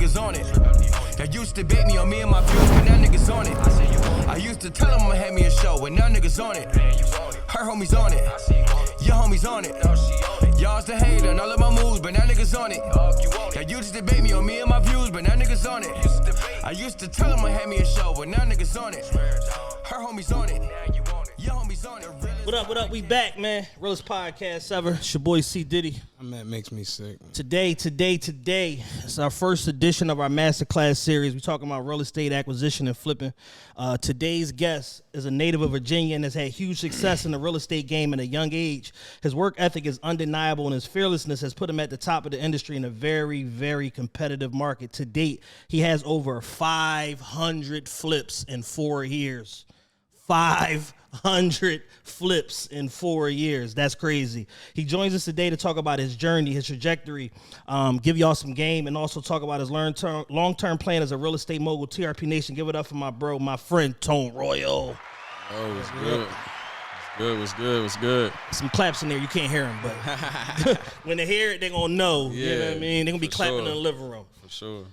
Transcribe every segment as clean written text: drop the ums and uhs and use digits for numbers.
niggas on it. They used to bait me on me and my views, but now niggas on it. I used to tell them I'ma have me a show, but now niggas on it. Her homies on it, your homies on it. Y'all's the hater and all of my moves, but now niggas on it. They used to debate me on me and my views, but now niggas on it. I used to tell them I'ma have me a show, but now niggas on it. Her homies on it, your homies on it. What up, what up? We back, man. Realest podcast ever. It's your boy C. Diddy. That makes me sick. Today, it's our first edition of our masterclass series. We're talking about real estate acquisition and flipping. Today's guest is a native of Virginia and has had huge success in the real estate game at a young age. His work ethic is undeniable, and his fearlessness has put him at the top of the industry in a very, very competitive market. To date, he has over 500 flips in 4 years. 500 flips in 4 years. That's crazy. He joins us today to talk about his journey, his trajectory, give y'all some game, and also talk about his long-term plan as a real estate mogul. TRP Nation, give it up for my bro, my friend, Tone Royal. Oh, what's good? What's good? Some claps in there. You can't hear them, but when they hear it, they're going to know. Yeah, you know what I mean? They're going to be clapping in the living room. For sure.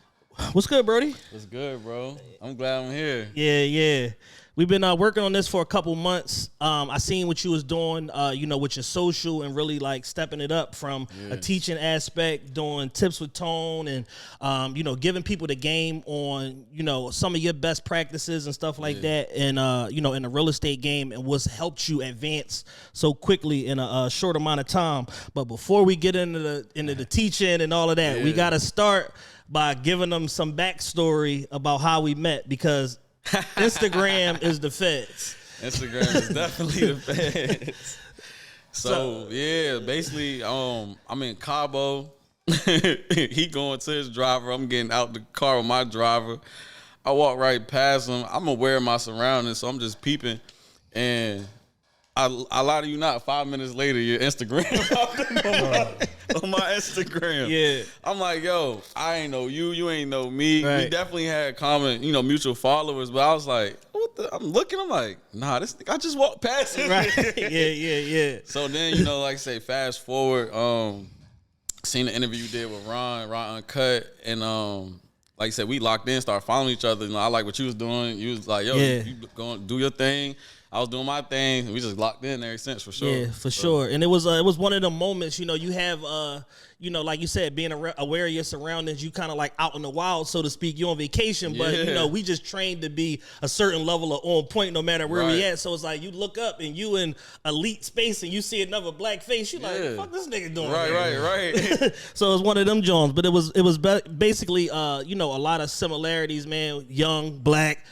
What's good, Brody? What's good, bro? I'm glad I'm here. Yeah. We've been working on this for a couple months. I seen what you was doing, with your social and really like stepping it up from a teaching aspect, doing tips with Tone and, giving people the game on, some of your best practices and stuff like that. And, in the real estate game and what's helped you advance so quickly in a short amount of time. But before we get into the teaching and all of that, we got to start by giving them some backstory about how we met, because Instagram is the feds. Instagram is definitely the feds. So basically, I'm in Cabo. He going to his driver. I'm getting out the car with my driver. I walk right past him. I'm aware of my surroundings, so I'm just peeping. And I lie to you not, 5 minutes later, your Instagram on my Instagram. Yeah. I'm like, yo, I ain't know you. You ain't know me. Right. We definitely had common, mutual followers. But I was like, what the? I'm looking. I'm like, nah, this nigga, I just walked past him. Right. Yeah. So then, like I say, fast forward, seen the interview you did with Ron Uncut. And like I said, we locked in, started following each other. I like what you was doing. You was like, yo, you going to do your thing. I was doing my thing, and we just locked in ever since, for sure. Yeah, for sure. And it was one of the moments, you have, like you said, being aware of your surroundings, you kind of like out in the wild, so to speak. You're on vacation, but, we just trained to be a certain level of on point no matter where we at. So it's like you look up and you in elite space and you see another black face. You like, fuck this nigga doing? Right. So it's one of them Jones, but it was basically, a lot of similarities, man. Young, black,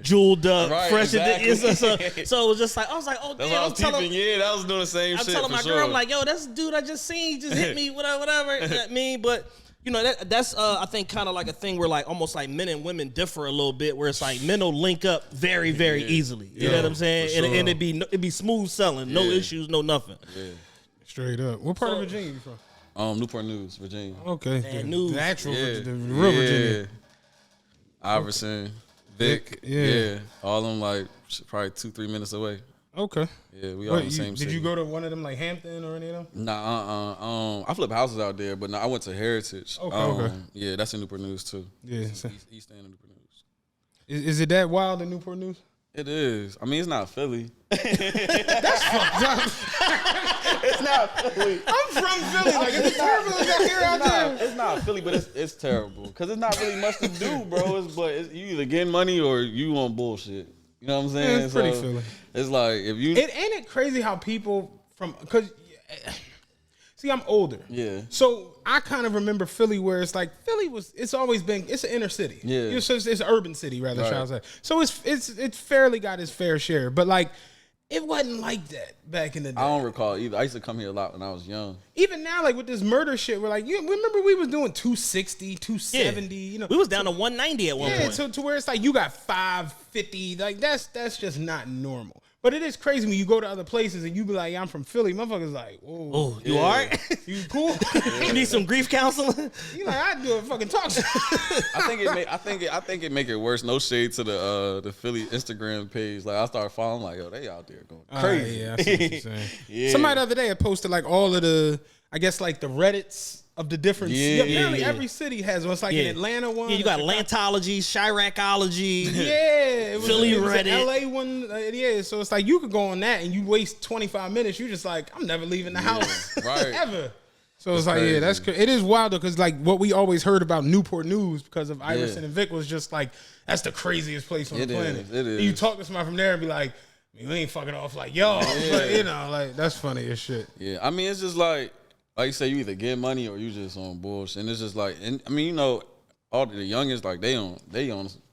jeweled up, fresh. Exactly. So it was just like, I was like, oh, damn. That was doing the same shit. I'm telling my girl, I'm like, yo, that's the dude I just seen. He just hit me, whatever. You know what I mean? But, that's, I think, kind of like a thing where, like, almost like men and women differ a little bit, where it's like men will link up very, very easily. You know what I'm saying? Sure. And it'd be smooth selling. No issues, no nothing. Yeah. Straight up. What part of Virginia you from? Newport News, Virginia. Okay. The actual the real Virginia. Iverson, Vic. Yeah. All them, like, probably 2-3 minutes away. Okay. Yeah, we all in the same city. Did you go to one of them, like Hampton or any of them? Nah, I flip houses out there, but no, I went to Heritage. Okay. Yeah, that's in Newport News too. Yeah. East End of Newport News. Is it that wild in Newport News? It is. I mean, it's not Philly. That's fucked up. It's not Philly. I'm from Philly. Like, it's terrible out there. It's not Philly, but it's terrible. Because it's not really much to do, bro. But you either getting money or you on bullshit. You know what I'm saying? Yeah, it's pretty Philly. It's like, if you... Ain't it crazy how people from... Because, see, I'm older. Yeah. So, I kind of remember Philly where it's like, it's always been... It's an inner city. Yeah. It's an urban city, rather, shall I say. So, it's fairly got its fair share. But, like, it wasn't like that back in the day. I don't recall either. I used to come here a lot when I was young. Even now, like with this murder shit, we're like, remember we was doing 260, 270, We was down to 190 at one point. Yeah, so to where it's like you got 550, like that's just not normal. But it is crazy when you go to other places and you be like, I'm from Philly. Motherfuckers like, whoa. Oh, you all right? You cool? You need some grief counseling? You like, I do a fucking talk show. I think it make it worse. No shade to the Philly Instagram page. Like I started following, like, yo, they out there going crazy. Yeah, I see what you're saying. Somebody the other day had posted like all of the I guess like the Reddits of the different apparently every city has one. It's like an Atlanta one. Yeah, you got Lantology, Chiracology. It was, Philly it was an Reddit. LA one. So it's like you could go on that and you waste 25 minutes. You're just like, I'm never leaving the house ever. So it's like, crazy. that's it is wild though, because like what we always heard about Newport News because of Iverson and Vic was just like, that's the craziest place on the planet. It is. And you talk to somebody from there and be like, we ain't fucking off like y'all. But, you know, like that's funny as shit. Yeah, I mean, it's just like you say, you either get money or you just on bullshit. And it's just like, and I mean, you know, all the youngest, like they on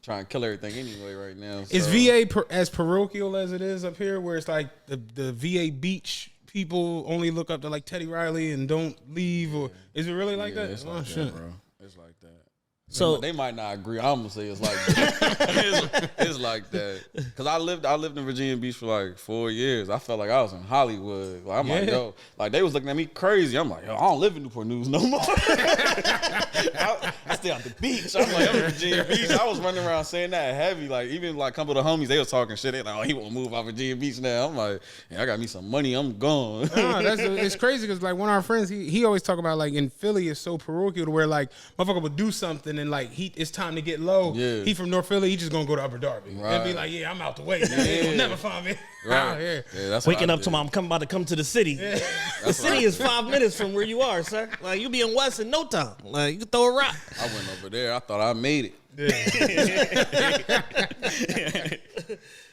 trying to kill everything anyway right now. So. Is VA as parochial as it is up here, where it's like the VA beach people only look up to like Teddy Riley and don't leave, or is it really like that? It's like that, bro. It's like that. So they might not agree. I'm gonna say it's like that. it's like that. Cause I lived in Virginia Beach for like 4 years. I felt like I was in Hollywood. Like, I'm like, yo, like they was looking at me crazy. I'm like, yo, I don't live in Newport News no more. I stay on the beach. I'm like, I'm in Virginia Beach. I was running around saying that heavy. Like even like a couple of the homies, they was talking shit. They like, oh, he won't move out Virginia Beach now. I'm like, yeah, I got me some money. I'm gone. It's crazy because like one of our friends, he always talk about like in Philly it's so parochial to where like motherfucker would do something and like it's time to get low. Yeah. He from North Philly, he just gonna go to Upper Darby and be like, yeah, I'm out the way. You'll never find me out here. Yeah, that's waking up tomorrow, I'm about to come to the city. Yeah. The city is 5 minutes from where you are, sir. Like you be in West in no time. Like you can throw a rock. I went over there. I thought I made it. Yeah.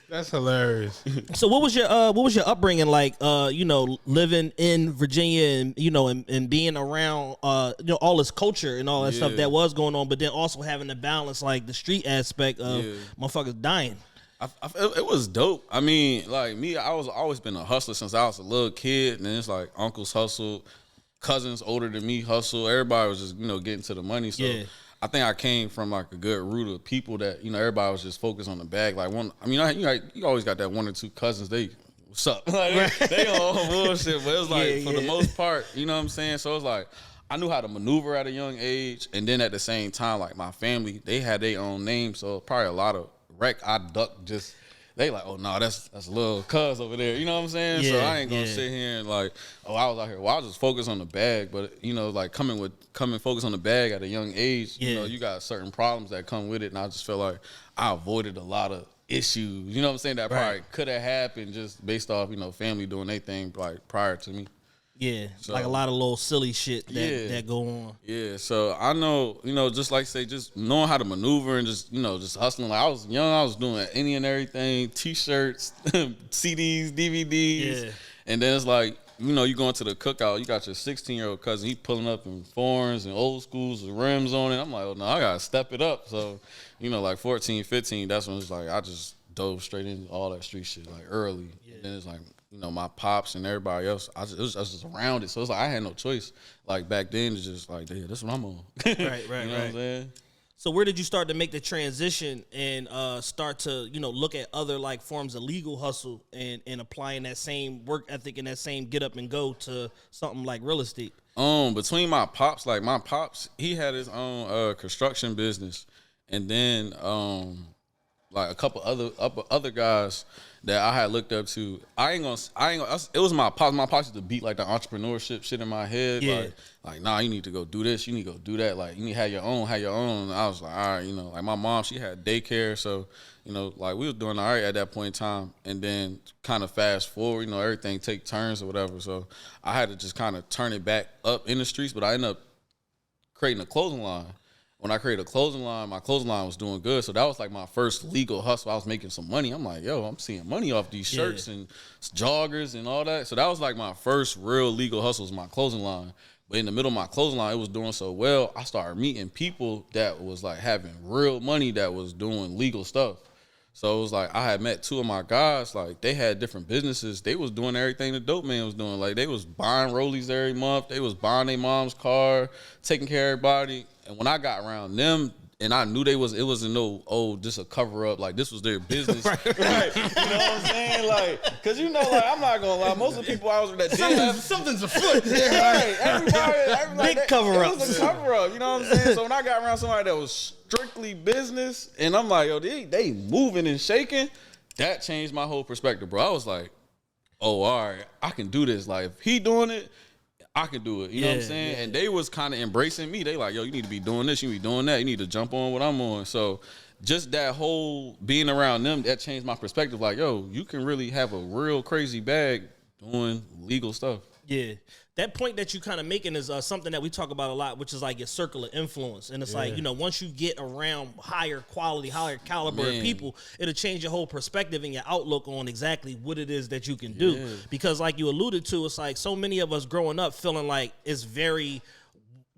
That's hilarious. So what was your upbringing like? You know, living in Virginia and you know and being around you know all this culture and all that stuff that was going on, but then also having to balance like the street aspect of motherfuckers dying. It was dope. I mean, like me, I was always been a hustler since I was a little kid, and then it's like uncles hustled, cousins older than me hustle. Everybody was just getting to the money. So. Yeah. I think I came from like a good root of people that everybody was just focused on the bag. Like you always got that one or two cousins. They what's up? Like, they on bullshit, but it was like for the most part, you know what I'm saying. So it's like I knew how to maneuver at a young age, and then at the same time, like my family, they had their own name, so probably a lot of wreck. I ducked just. They like, oh no, that's a little cuz over there. You know what I'm saying? So I ain't gonna sit here and like, oh, I was out here. Well, I was just focused on the bag, but like coming focus on the bag at a young age. You got certain problems that come with it, and I just felt like I avoided a lot of issues. You know what I'm saying? That probably could have happened just based off family doing their thing like prior to me. Yeah, so, like a lot of little silly shit that go on. Yeah, so I know, just like say, just knowing how to maneuver and just hustling. Like I was young, I was doing any and everything, T-shirts, CDs, DVDs, and then it's like, you going to the cookout, you got your 16-year-old cousin, he pulling up in foreigns and old schools with rims on it. I'm like, oh no, I gotta step it up. So, like 14, 15, that's when it's like I just dove straight into all that street shit like early. Yeah. And then it's like, my pops and everybody else, I was just around it. So it's like I had no choice. Like back then, it's just like, yeah, that's what I'm on. Right. You know what I'm saying? So where did you start to make the transition and start to, look at other like forms of legal hustle and applying that same work ethic and that same get up and go to something like real estate? Between my pops, he had his own construction business, and then like a couple other guys that I had looked up to. I ain't gonna. It was my pops. My pops used to beat like the entrepreneurship shit in my head. Yeah. Like, nah, you need to go do this. You need to go do that. Like, you need to have your own. And I was like, all right, like my mom, she had daycare, so like we was doing all right at that point in time. And then kind of fast forward, everything take turns or whatever. So I had to just kind of turn it back up in the streets. But I ended up creating a clothing line. When I created a clothing line, my clothing line was doing good. So that was like my first legal hustle. I was making some money. I'm like, yo, I'm seeing money off these shirts and joggers and all that. So that was like my first real legal hustle was my clothing line. But in the middle of my clothing line, it was doing so well, I started meeting people that was like having real money that was doing legal stuff. So it was like I had met two of my guys, like they had different businesses. They was doing everything the dope man was doing. Like they was buying rollies every month. They was buying their mom's car, taking care of everybody. And when I got around them, and I knew it wasn't no, just a cover up. Like this was their business. Right. You know what I'm saying? Like, cause like I'm not gonna lie, most of the people I was with that did something's afoot. Right. Everybody big cover up. It was a cover up. You know what I'm saying? So when I got around somebody that was strictly business, and I'm like, yo, they moving and shaking, that changed my whole perspective, bro. I was like, oh, all right, I can do this. Like if he doing it, I can do it. You know what I'm saying? And they was kind of embracing me. They like, yo, you need to be doing this, you need to be doing that, you need to jump on what I'm on. So just that whole being around them, that changed my perspective. Like, yo, you can really have a real crazy bag doing legal stuff. Yeah. That point that you kind of making is something that we talk about a lot, which is like your circle of influence. And it's like, you know, once you get around higher quality, higher caliber of people, it'll change your whole perspective and your outlook on exactly what it is that you can do. Yeah. Because like you alluded to, it's like so many of us growing up feeling like it's very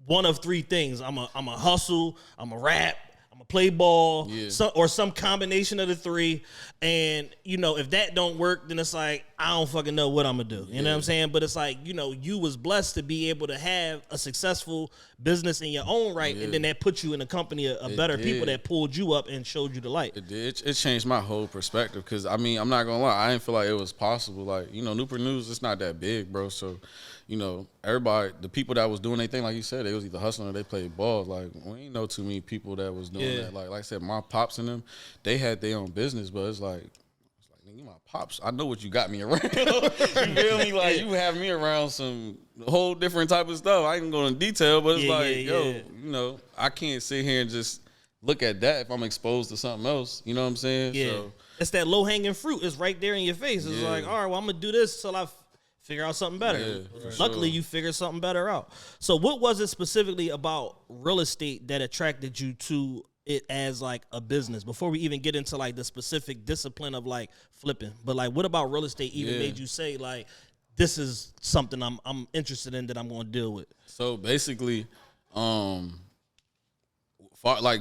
one of three things. I'm a hustle, I'm a rap, I'm a play ball, or some combination of the three. And, you know, if that don't work, then it's like, I don't fucking know what I'm going to do. You know what I'm saying? But it's like, you know, you was blessed to be able to have a successful business in your own right. And then that put you in a company of better people that pulled you up and showed you the light. It did. It changed my whole perspective. Because, I mean, I'm not going to lie. I didn't feel like it was possible. Like, you know, Newport News, it's not that big, bro. So, you know, everybody, the people that was doing their thing, like you said, they was either hustling or they played ball. Like, we ain't know too many people that was doing that. Like I said, my pops and them, they had their own business, but it's like, nigga, you my pops. I know what you got me around. You feel me? Like, you have me around some whole different type of stuff. I ain't going into detail, but it's you know, I can't sit here and just look at that if I'm exposed to something else. You know what I'm saying? Yeah. So, it's that low-hanging fruit. It's right there in your face. It's like, all right, well, I'm going to do this till I figure out something better. Yeah, luckily, you figured something better out. So what was it specifically about real estate that attracted you to it as like a business before we even get into like the specific discipline of like flipping? But like, what about real estate even made you say like, this is something I'm interested in that I'm going to deal with? So basically, like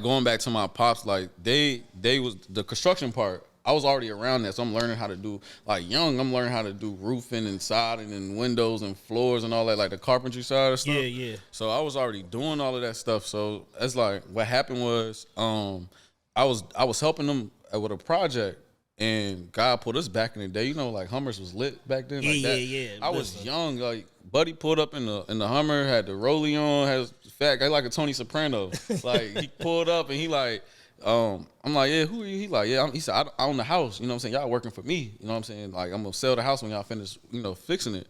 going back to my pops, like they was the construction part. I was already around that, so I'm learning how to do, like young, I'm learning how to do roofing and siding and windows and floors and all that, like the carpentry side of stuff. Yeah. So I was already doing all of that stuff. So it's like, what happened was, I was helping them with a project, and God put us back in the day. You know, like Hummers was lit back then. Like that. I was young. Like Buddy pulled up in the Hummer, had the rollie on, has fat guy like a Tony Soprano. Like he pulled up and he like. I'm like, yeah, who are you? He like, yeah. He said, I own the house. You know what I'm saying? Y'all working for me. You know what I'm saying? Like, I'm going to sell the house when y'all finish, you know, fixing it.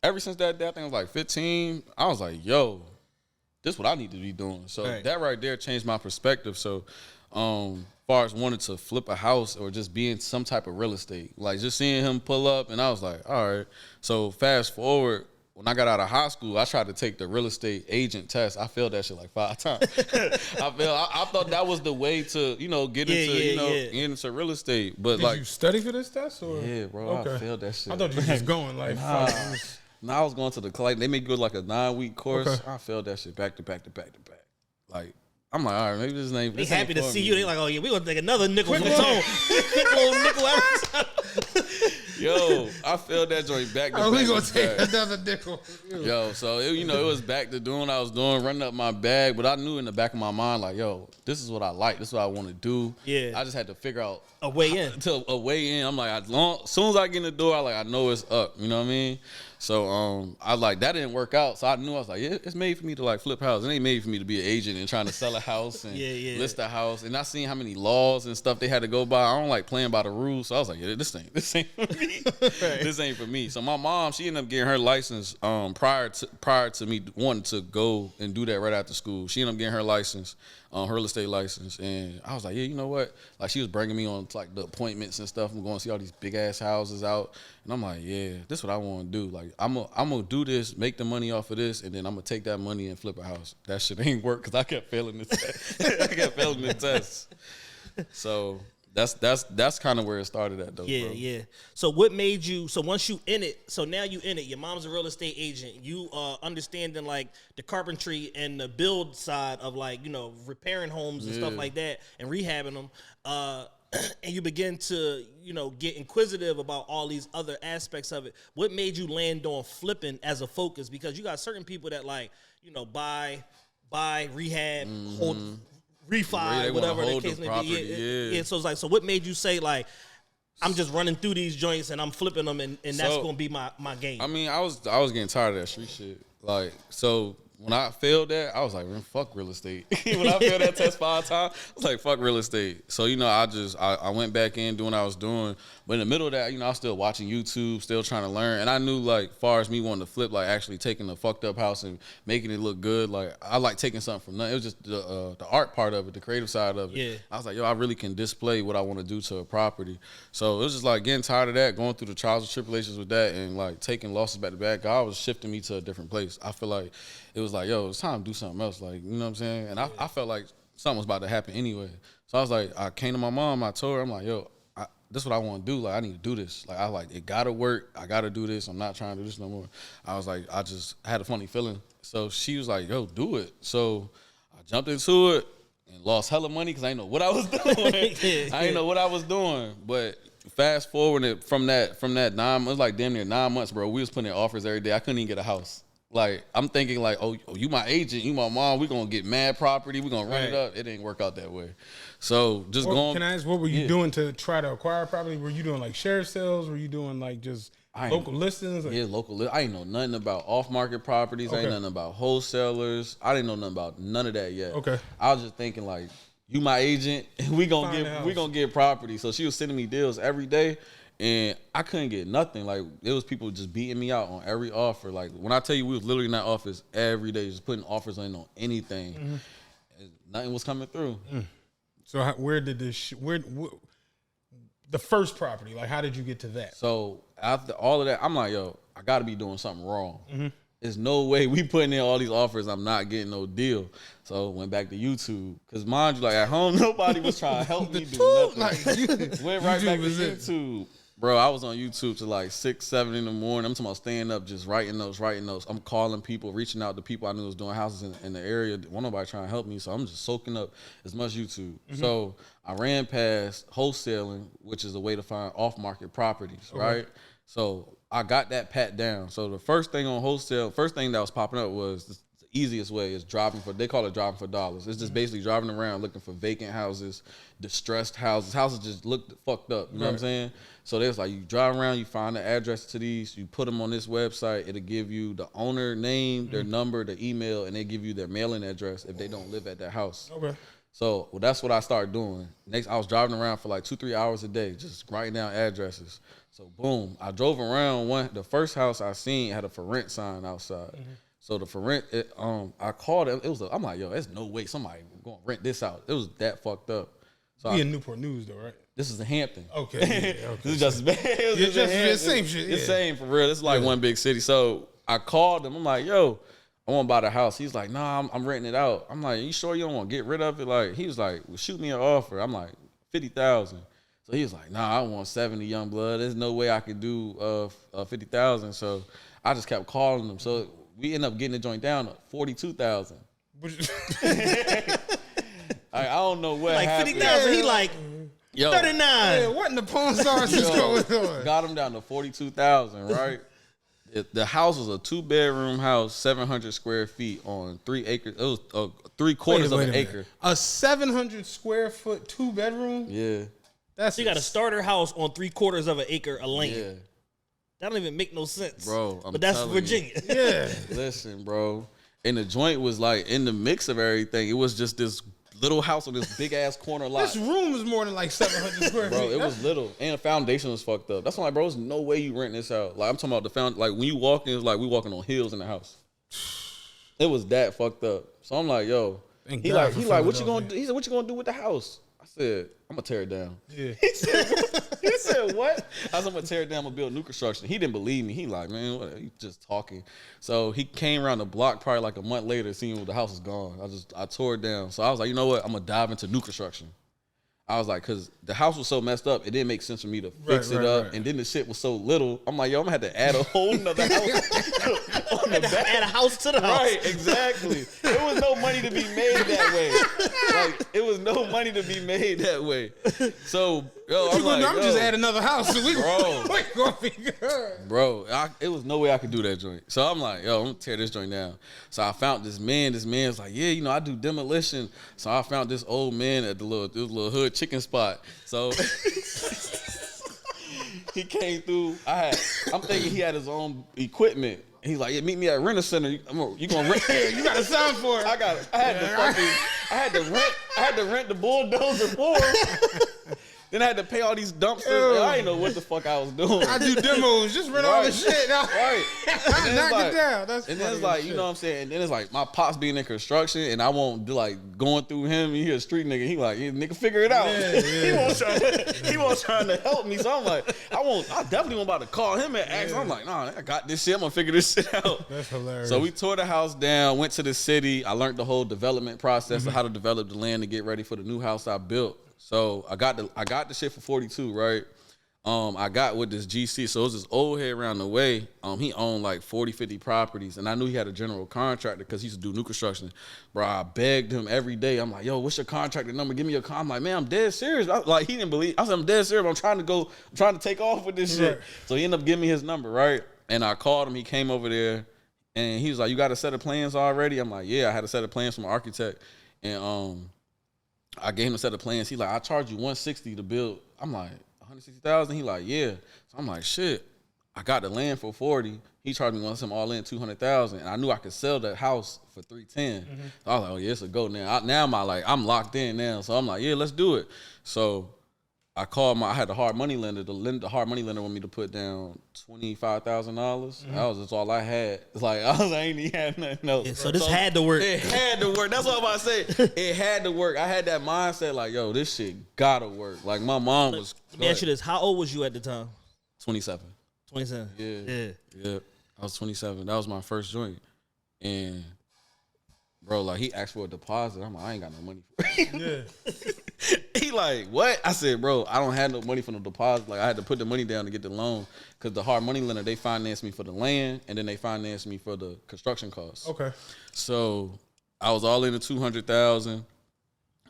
Ever since that day, I think I was like 15, I was like, yo, this is what I need to be doing. So that right there changed my perspective. So far as wanting to flip a house or just be in some type of real estate, like just seeing him pull up, and I was like, all right. So fast forward, when I got out of high school, I tried to take the real estate agent test. I failed that shit like 5 times. I thought that was the way to, you know, get into real estate. But Did you study for this test? Or? Yeah, bro. Okay. I failed that shit. I thought you were just going like, I was going to the class. They make you go like a 9-week course. Okay. I failed that shit back to back to back to back. Like, I'm like, all right, maybe this name. They happy to see you. They like, oh yeah, we gonna take another nickel from Tone. Quick little nickel every time. Yo, I failed that joint back to back. We gonna take another nickel. Yo, so it was back to doing what I was doing, running up my bag. But I knew in the back of my mind, like, yo, this is what I like. This is what I want to do. Yeah. I just had to figure out a way in. A way in. I'm like, as soon as I get in the door, I know it's up. You know what I mean? So I like that didn't work out. So I knew I was like, yeah, it's made for me to like flip houses. It ain't made for me to be an agent and trying to sell a house and list a house. And I seen how many laws and stuff they had to go by. I don't like playing by the rules. So I was like, yeah, this ain't for me. This ain't for me. So my mom, she ended up getting her license prior to me wanting to go and do that right after school. She ended up getting her license, her real estate license. And I was like, yeah, you know what? Like she was bringing me on like the appointments and stuff. I'm going to see all these big ass houses out. And I'm like, yeah, this is what I want to do. Like I'm gonna do this, make the money off of this, and then I'm gonna take that money and flip a house. That shit ain't work because I kept failing the test. I kept failing the test. So that's kind of where it started at though. Yeah, bro. Yeah. So what made you? So once you in it, so now you in it. Your mom's a real estate agent. You understanding like the carpentry and the build side of like repairing homes and stuff like that and rehabbing them. And you begin to, get inquisitive about all these other aspects of it. What made you land on flipping as a focus? Because you got certain people that like, buy, rehab, hold, refi, whatever the case may be. Yeah. So it's like, so what made you say like, I'm just running through these joints and I'm flipping them and that's going to be my game? I mean, I was getting tired of that street shit. Like, so when I failed that, I was like, man, fuck real estate. When I failed that test 5 times, I was like, fuck real estate. So, you know, I went back in doing what I was doing. But in the middle of that, you know, I was still watching YouTube, still trying to learn. And I knew, like, far as me wanting to flip, like, actually taking a fucked up house and making it look good, like, I like taking something from nothing. It was just the art part of it, the creative side of it. Yeah. I was like, yo, I really can display what I want to do to a property. So it was just like getting tired of that, going through the trials and tribulations with that, and like taking losses back to back. God was shifting me to a different place. I feel like it was like, yo, it's time to do something else. Like, you know what I'm saying? And I felt like something was about to happen anyway. So I was like, I came to my mom, I told her, I'm like, yo, this is what I want to do. Like, I need to do this. Like, I like, it gotta work. I gotta do this. I'm not trying to do this no more. I was like, I had a funny feeling. So she was like, yo, do it. So I jumped into it and lost hella money because I didn't know what I was doing. I didn't know what I was doing. But fast forward from that 9 months, it was like damn near 9 months, bro. We was putting in offers every day. I couldn't even get a house. Like, I'm thinking like, oh, you my agent, you my mom, we gonna get mad property, we gonna run it up. It didn't work out that way. So just going. Can I ask, what were you doing to try to acquire property? Were you doing like share sales? Were you doing like just local listings? Like, yeah, local. I ain't know nothing about off-market properties. I ain't nothing about wholesalers. I didn't know nothing about none of that yet. Okay. I was just thinking like, you my agent, and we gonna get property. So she was sending me deals every day. And I couldn't get nothing. Like, it was people just beating me out on every offer. Like, when I tell you we was literally in that office every day, just putting offers in on anything. Mm-hmm. Nothing was coming through. Mm. So where did this, the first property, like, how did you get to that? So after all of that, I'm like, yo, I got to be doing something wrong. Mm-hmm. There's no way we putting in all these offers, I'm not getting no deal. So went back to YouTube. Because mind you, like, at home, nobody was trying to help me do nothing. Like, went right back to YouTube. Bro, I was on YouTube till like 6, 7 in the morning. I'm talking about staying up, just writing notes. I'm calling people, reaching out to people I knew was doing houses in the area. Wasn't nobody trying to help me, so I'm just soaking up as much YouTube. Mm-hmm. So I ran past wholesaling, which is a way to find off-market properties, right? So I got that pat down. So the first thing on wholesale, first thing that was popping up was the easiest way is they call it driving for dollars. It's just basically driving around looking for vacant houses, distressed houses just look fucked up. You know what I'm saying? So there's like, you drive around, you find the address to these, you put them on this website, it'll give you the owner name, their number, their email, and they give you their mailing address if they don't live at that house. Okay. So that's what I started doing. Next, I was driving around for like 2-3 hours a day, just writing down addresses. So boom, I drove around the first house I seen had a for rent sign outside. Mm-hmm. So the for rent, I called it. I'm like, yo, there's no way somebody going to rent this out. It was that fucked up. So in Newport News though, right? This is in Hampton. Okay. Yeah, okay. This is just as bad. It's just the same shit. It's same for real. It's like one big city. So I called him. I'm like, yo, I want to buy the house. He's like, nah, I'm renting it out. I'm like, you sure you don't want to get rid of it? Like, he was like, well, shoot me an offer. I'm like, $50,000. So he was like, nah, I want 70, young blood. There's no way I could do $50,000. So I just kept calling him. So we ended up getting the joint down to $42,000. I don't know what like happened. 50,000. He like 39. Yeah, what in the porn stars is going on? Got him down to 42,000, right? The house was a 2-bedroom house, 700 square feet on 3 acres. It was 3/4 of an acre. A 700 square foot 2-bedroom? Yeah. So you got a starter house on 3/4 of an acre of land. Yeah. That don't even make no sense, bro. But that's Virginia. Yeah. Listen, bro. And the joint was like in the mix of everything. It was just this little house on this big ass corner lot. This room is more than like 700 square feet. Bro, it was little, and the foundation was fucked up. That's why, like, bro, there's no way you rent this out. Like, I'm talking about like when you walk in, it's like we walking on hills in the house. It was that fucked up. So I'm like, yo, he like, what you gonna do? He said, what you gonna do with the house? I said, I'm gonna tear it down. Yeah. He said, what? I said, I'm gonna tear it down, I'm gonna build new construction. He didn't believe me. He like, man, what, you just talking. So he came around the block probably like a month later, seeing the house was gone. I tore it down. So I was like, you know what? I'm gonna dive into new construction. I was like, because the house was so messed up, it didn't make sense for me to fix it up. Right. And then the shit was so little. I'm like, yo, I'm going to have to add a whole nother house. Add a house to the house. Right, exactly. There was no money to be made that way. Like, it was no money to be made that way. So, yo, I'm like, I'm just add another house. So we bro, gonna be good. Bro, it was no way I could do that joint. So I'm like, yo, I'm going to tear this joint down. So I found this man. This man's like, yeah, you know, I do demolition. So I found this old man at this little hood chicken spot. So he came through. I'm thinking he had his own equipment. He's like, yeah, meet me at Rent a Center. You gonna rent? You got to sign for it. I had to rent the bulldozer for him. Then I had to pay all these dumpsters. I didn't know what the fuck I was doing. I do demos, just rent all the shit. Right. Knock it down. That's and then it's like, you know what I'm saying? And then it's like my pops being in construction and I won't do like going through him. You hear a street nigga, he like, yeah, nigga, figure it out. Yeah. he won't trying to help me. So I'm like, I definitely want about to call him and ask. I'm like, nah, I got this shit. I'm gonna figure this shit out. That's hilarious. So we tore the house down, went to the city. I learned the whole development process of how to develop the land to get ready for the new house I built. So I got the shit for 42, right? I got with this GC. So it was this old head around the way. He owned like 40, 50 properties. And I knew he had a general contractor because he used to do new construction. Bro, I begged him every day. I'm like, yo, what's your contractor number? Give me your I'm like, man, I'm dead serious. He didn't believe. I said, I'm dead serious. I'm trying to take off with this shit. So he ended up giving me his number, right? And I called him. He came over there. And he was like, you got a set of plans already? I'm like, yeah, I had a set of plans from an architect. And I gave him a set of plans. He like, I charge you $160 to build. I'm like, $160,000? He like, yeah. So I'm like, shit. I got the land for $40. He charged me some all in $200,000, and I knew I could sell that house for $310. So I was like, oh yeah, it's a go now. I'm locked in now. So I'm like, yeah, let's do it. So I called I had the hard money lender. The hard money lender wanted me to put down $25,000. That was just all I had. It's like I ain't even had nothing else. Yeah, so this had to work. It had to work. That's what I'm about to say. It had to work. I had that mindset like, yo, this shit gotta work. Like my mom was. Let me ask you this: how old was you at the time? 27. 27. Yeah. I was 27. That was my first joint, and bro, like he asked for a deposit. I'm like, I ain't got no money for it. Yeah. He like, what? I said, bro, I don't have no money for no deposit. Like I had to put the money down to get the loan because the hard money lender, they financed me for the land and then they financed me for the construction costs. Okay. So I was all in the $200,000.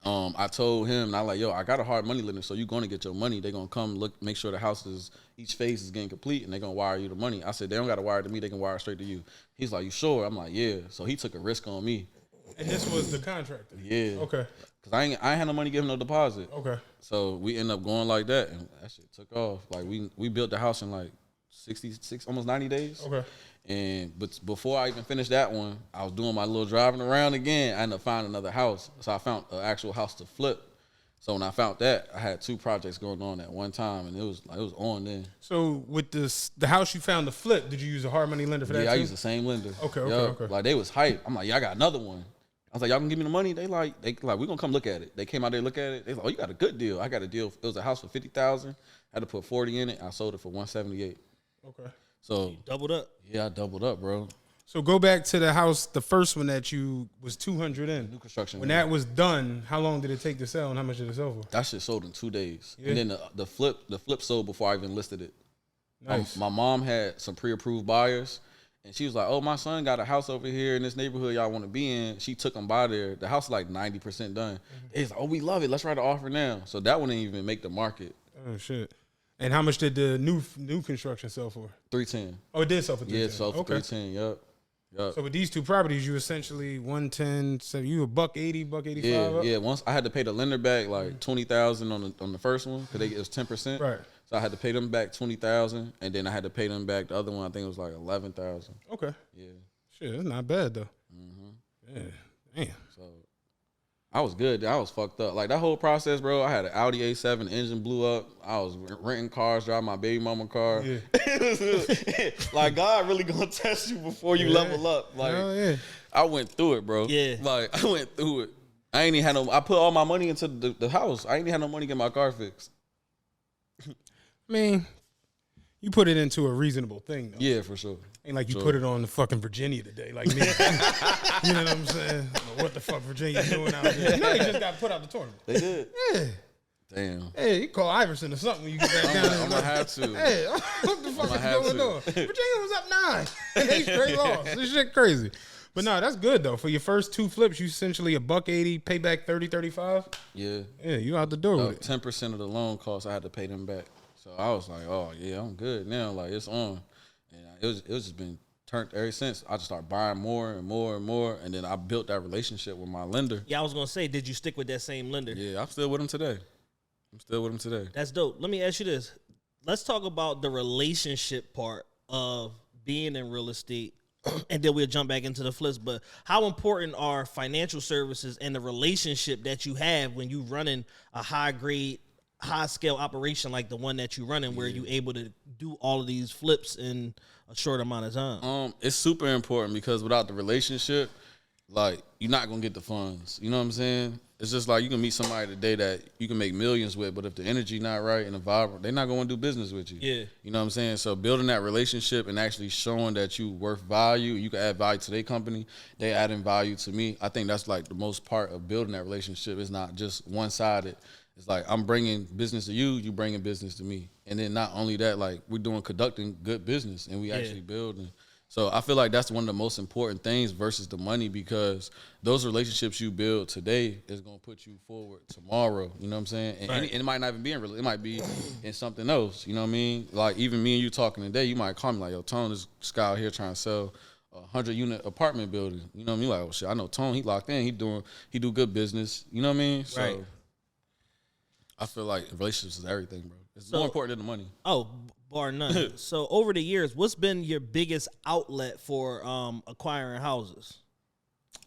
I told him, and I like, yo, I got a hard money lender, so you're gonna get your money. They're gonna come look, make sure the house is, each phase is getting complete, and they're gonna wire you the money. I said, they don't gotta wire it to me, they can wire it straight to you. He's like, you sure? I'm like, yeah. So he took a risk on me. And this was the contractor? Yeah. Okay. Cause I ain't had no money to give him no deposit. Okay. So we ended up going like that, and that shit took off. Like we built the house in like 66, almost 90 days. Okay. But before I even finished that one, I was doing my little driving around again. I ended up finding another house. So I found an actual house to flip. So when I found that, I had 2 projects going on at one time, and it was on then. So with the house you found to flip, did you use a hard money lender for that? Yeah, too? I used the same lender. Okay. Like they was hype. I'm like, yeah, I got another one. I was like, y'all can give me the money. They like, we gonna come look at it. They came out there look at it. They like, oh, you got a good deal. I got a deal. It was a house for $50,000. I had to put 40 in it. I sold it for $178. Okay. So you doubled up. Yeah, I doubled up, bro. So go back to the house, the first one that you was 200 in. New construction. When that was done, how long did it take to sell, and how much did it sell for? That shit sold in 2 days. Yeah. And then the flip sold before I even listed it. Nice. My mom had some pre-approved buyers, and she was like, oh, my son got a house over here in this neighborhood y'all want to be in. She took them by there. The house is like 90% done. It's like, oh, we love it. Let's write an offer now. So that one didn't even make the market. Oh, shit. And how much did the new construction sell for? 310. Oh, it did sell for 310. Yeah, it sold for 310. Yep. So with these 2 properties, you essentially 110. So you $180, $185. Yeah. Once I had to pay the lender back like $20,000 on the first one because it was 10%. Right. So I had to pay them back $20,000, and then I had to pay them back the other one. I think it was like $11,000. Okay. Yeah. Shit, that's not bad though. Yeah. Damn. So I was good. I was fucked up. Like that whole process, bro. I had an Audi A7, engine blew up. I was renting cars, driving my baby mama car. Yeah. Like God really gonna test you before you level up. Like I went through it, bro. Yeah. Like I went through it. I ain't even had no. I put all my money into the house. I ain't even had no money to get my car fixed. I mean, you put it into a reasonable thing, though. Yeah, for sure. Ain't like you put it on the fucking Virginia today, like me. You know what I'm saying? I don't know what the fuck Virginia's doing out there? You know, they just got put out the tournament. They did. Yeah. Damn. Hey, you call Iverson or something when you get back down there. I'm gonna have to. Hey, what the fuck is going on? Virginia was up 9, and they straight lost. This shit crazy. But no, that's good though. For your first 2 flips, you essentially $180, pay back 30, 35. Yeah. Yeah, you out the door with it. 10% of the loan costs, I had to pay them back. So I was like, oh yeah, I'm good now. Like it's on. And it was just been turned ever since. I just started buying more and more and more, and then I built that relationship with my lender. Yeah, I was gonna say, did you stick with that same lender? Yeah, I'm still with him today. That's dope. Let me ask you this. Let's talk about the relationship part of being in real estate. and then we'll jump back into the flips. But how important are financial services and the relationship that you have when you running a high grade, high scale operation like the one that you running, where you able to do all of these flips in a short amount of time? It's super important because without the relationship, like, you're not gonna get the funds. You know what I'm saying? It's just like you can meet somebody today that you can make millions with, but if the energy not right and the vibe, they're not gonna do business with you. Yeah. You know what I'm saying? So building that relationship and actually showing that you worth value, you can add value to their company, they adding value to me. I think that's like the most part of building that relationship. It's not just one-sided. It's like I'm bringing business to you, you bringing business to me. And then not only that, like we're conducting good business and we actually building. So I feel like that's one of the most important things versus the money, because those relationships you build today is going to put you forward tomorrow. You know what I'm saying? And, and it might not even be in real. It might be in something else. You know what I mean? Like even me and you talking today, you might call me like, yo, Tone, this guy out here trying to sell a 100-unit apartment building. You know what I mean? Like, oh shit, I know Tone. He locked in. He do good business. You know what I mean? So I feel like relationships is everything, bro. It's more important than the money. Oh, bar none. So over the years, what's been your biggest outlet for acquiring houses?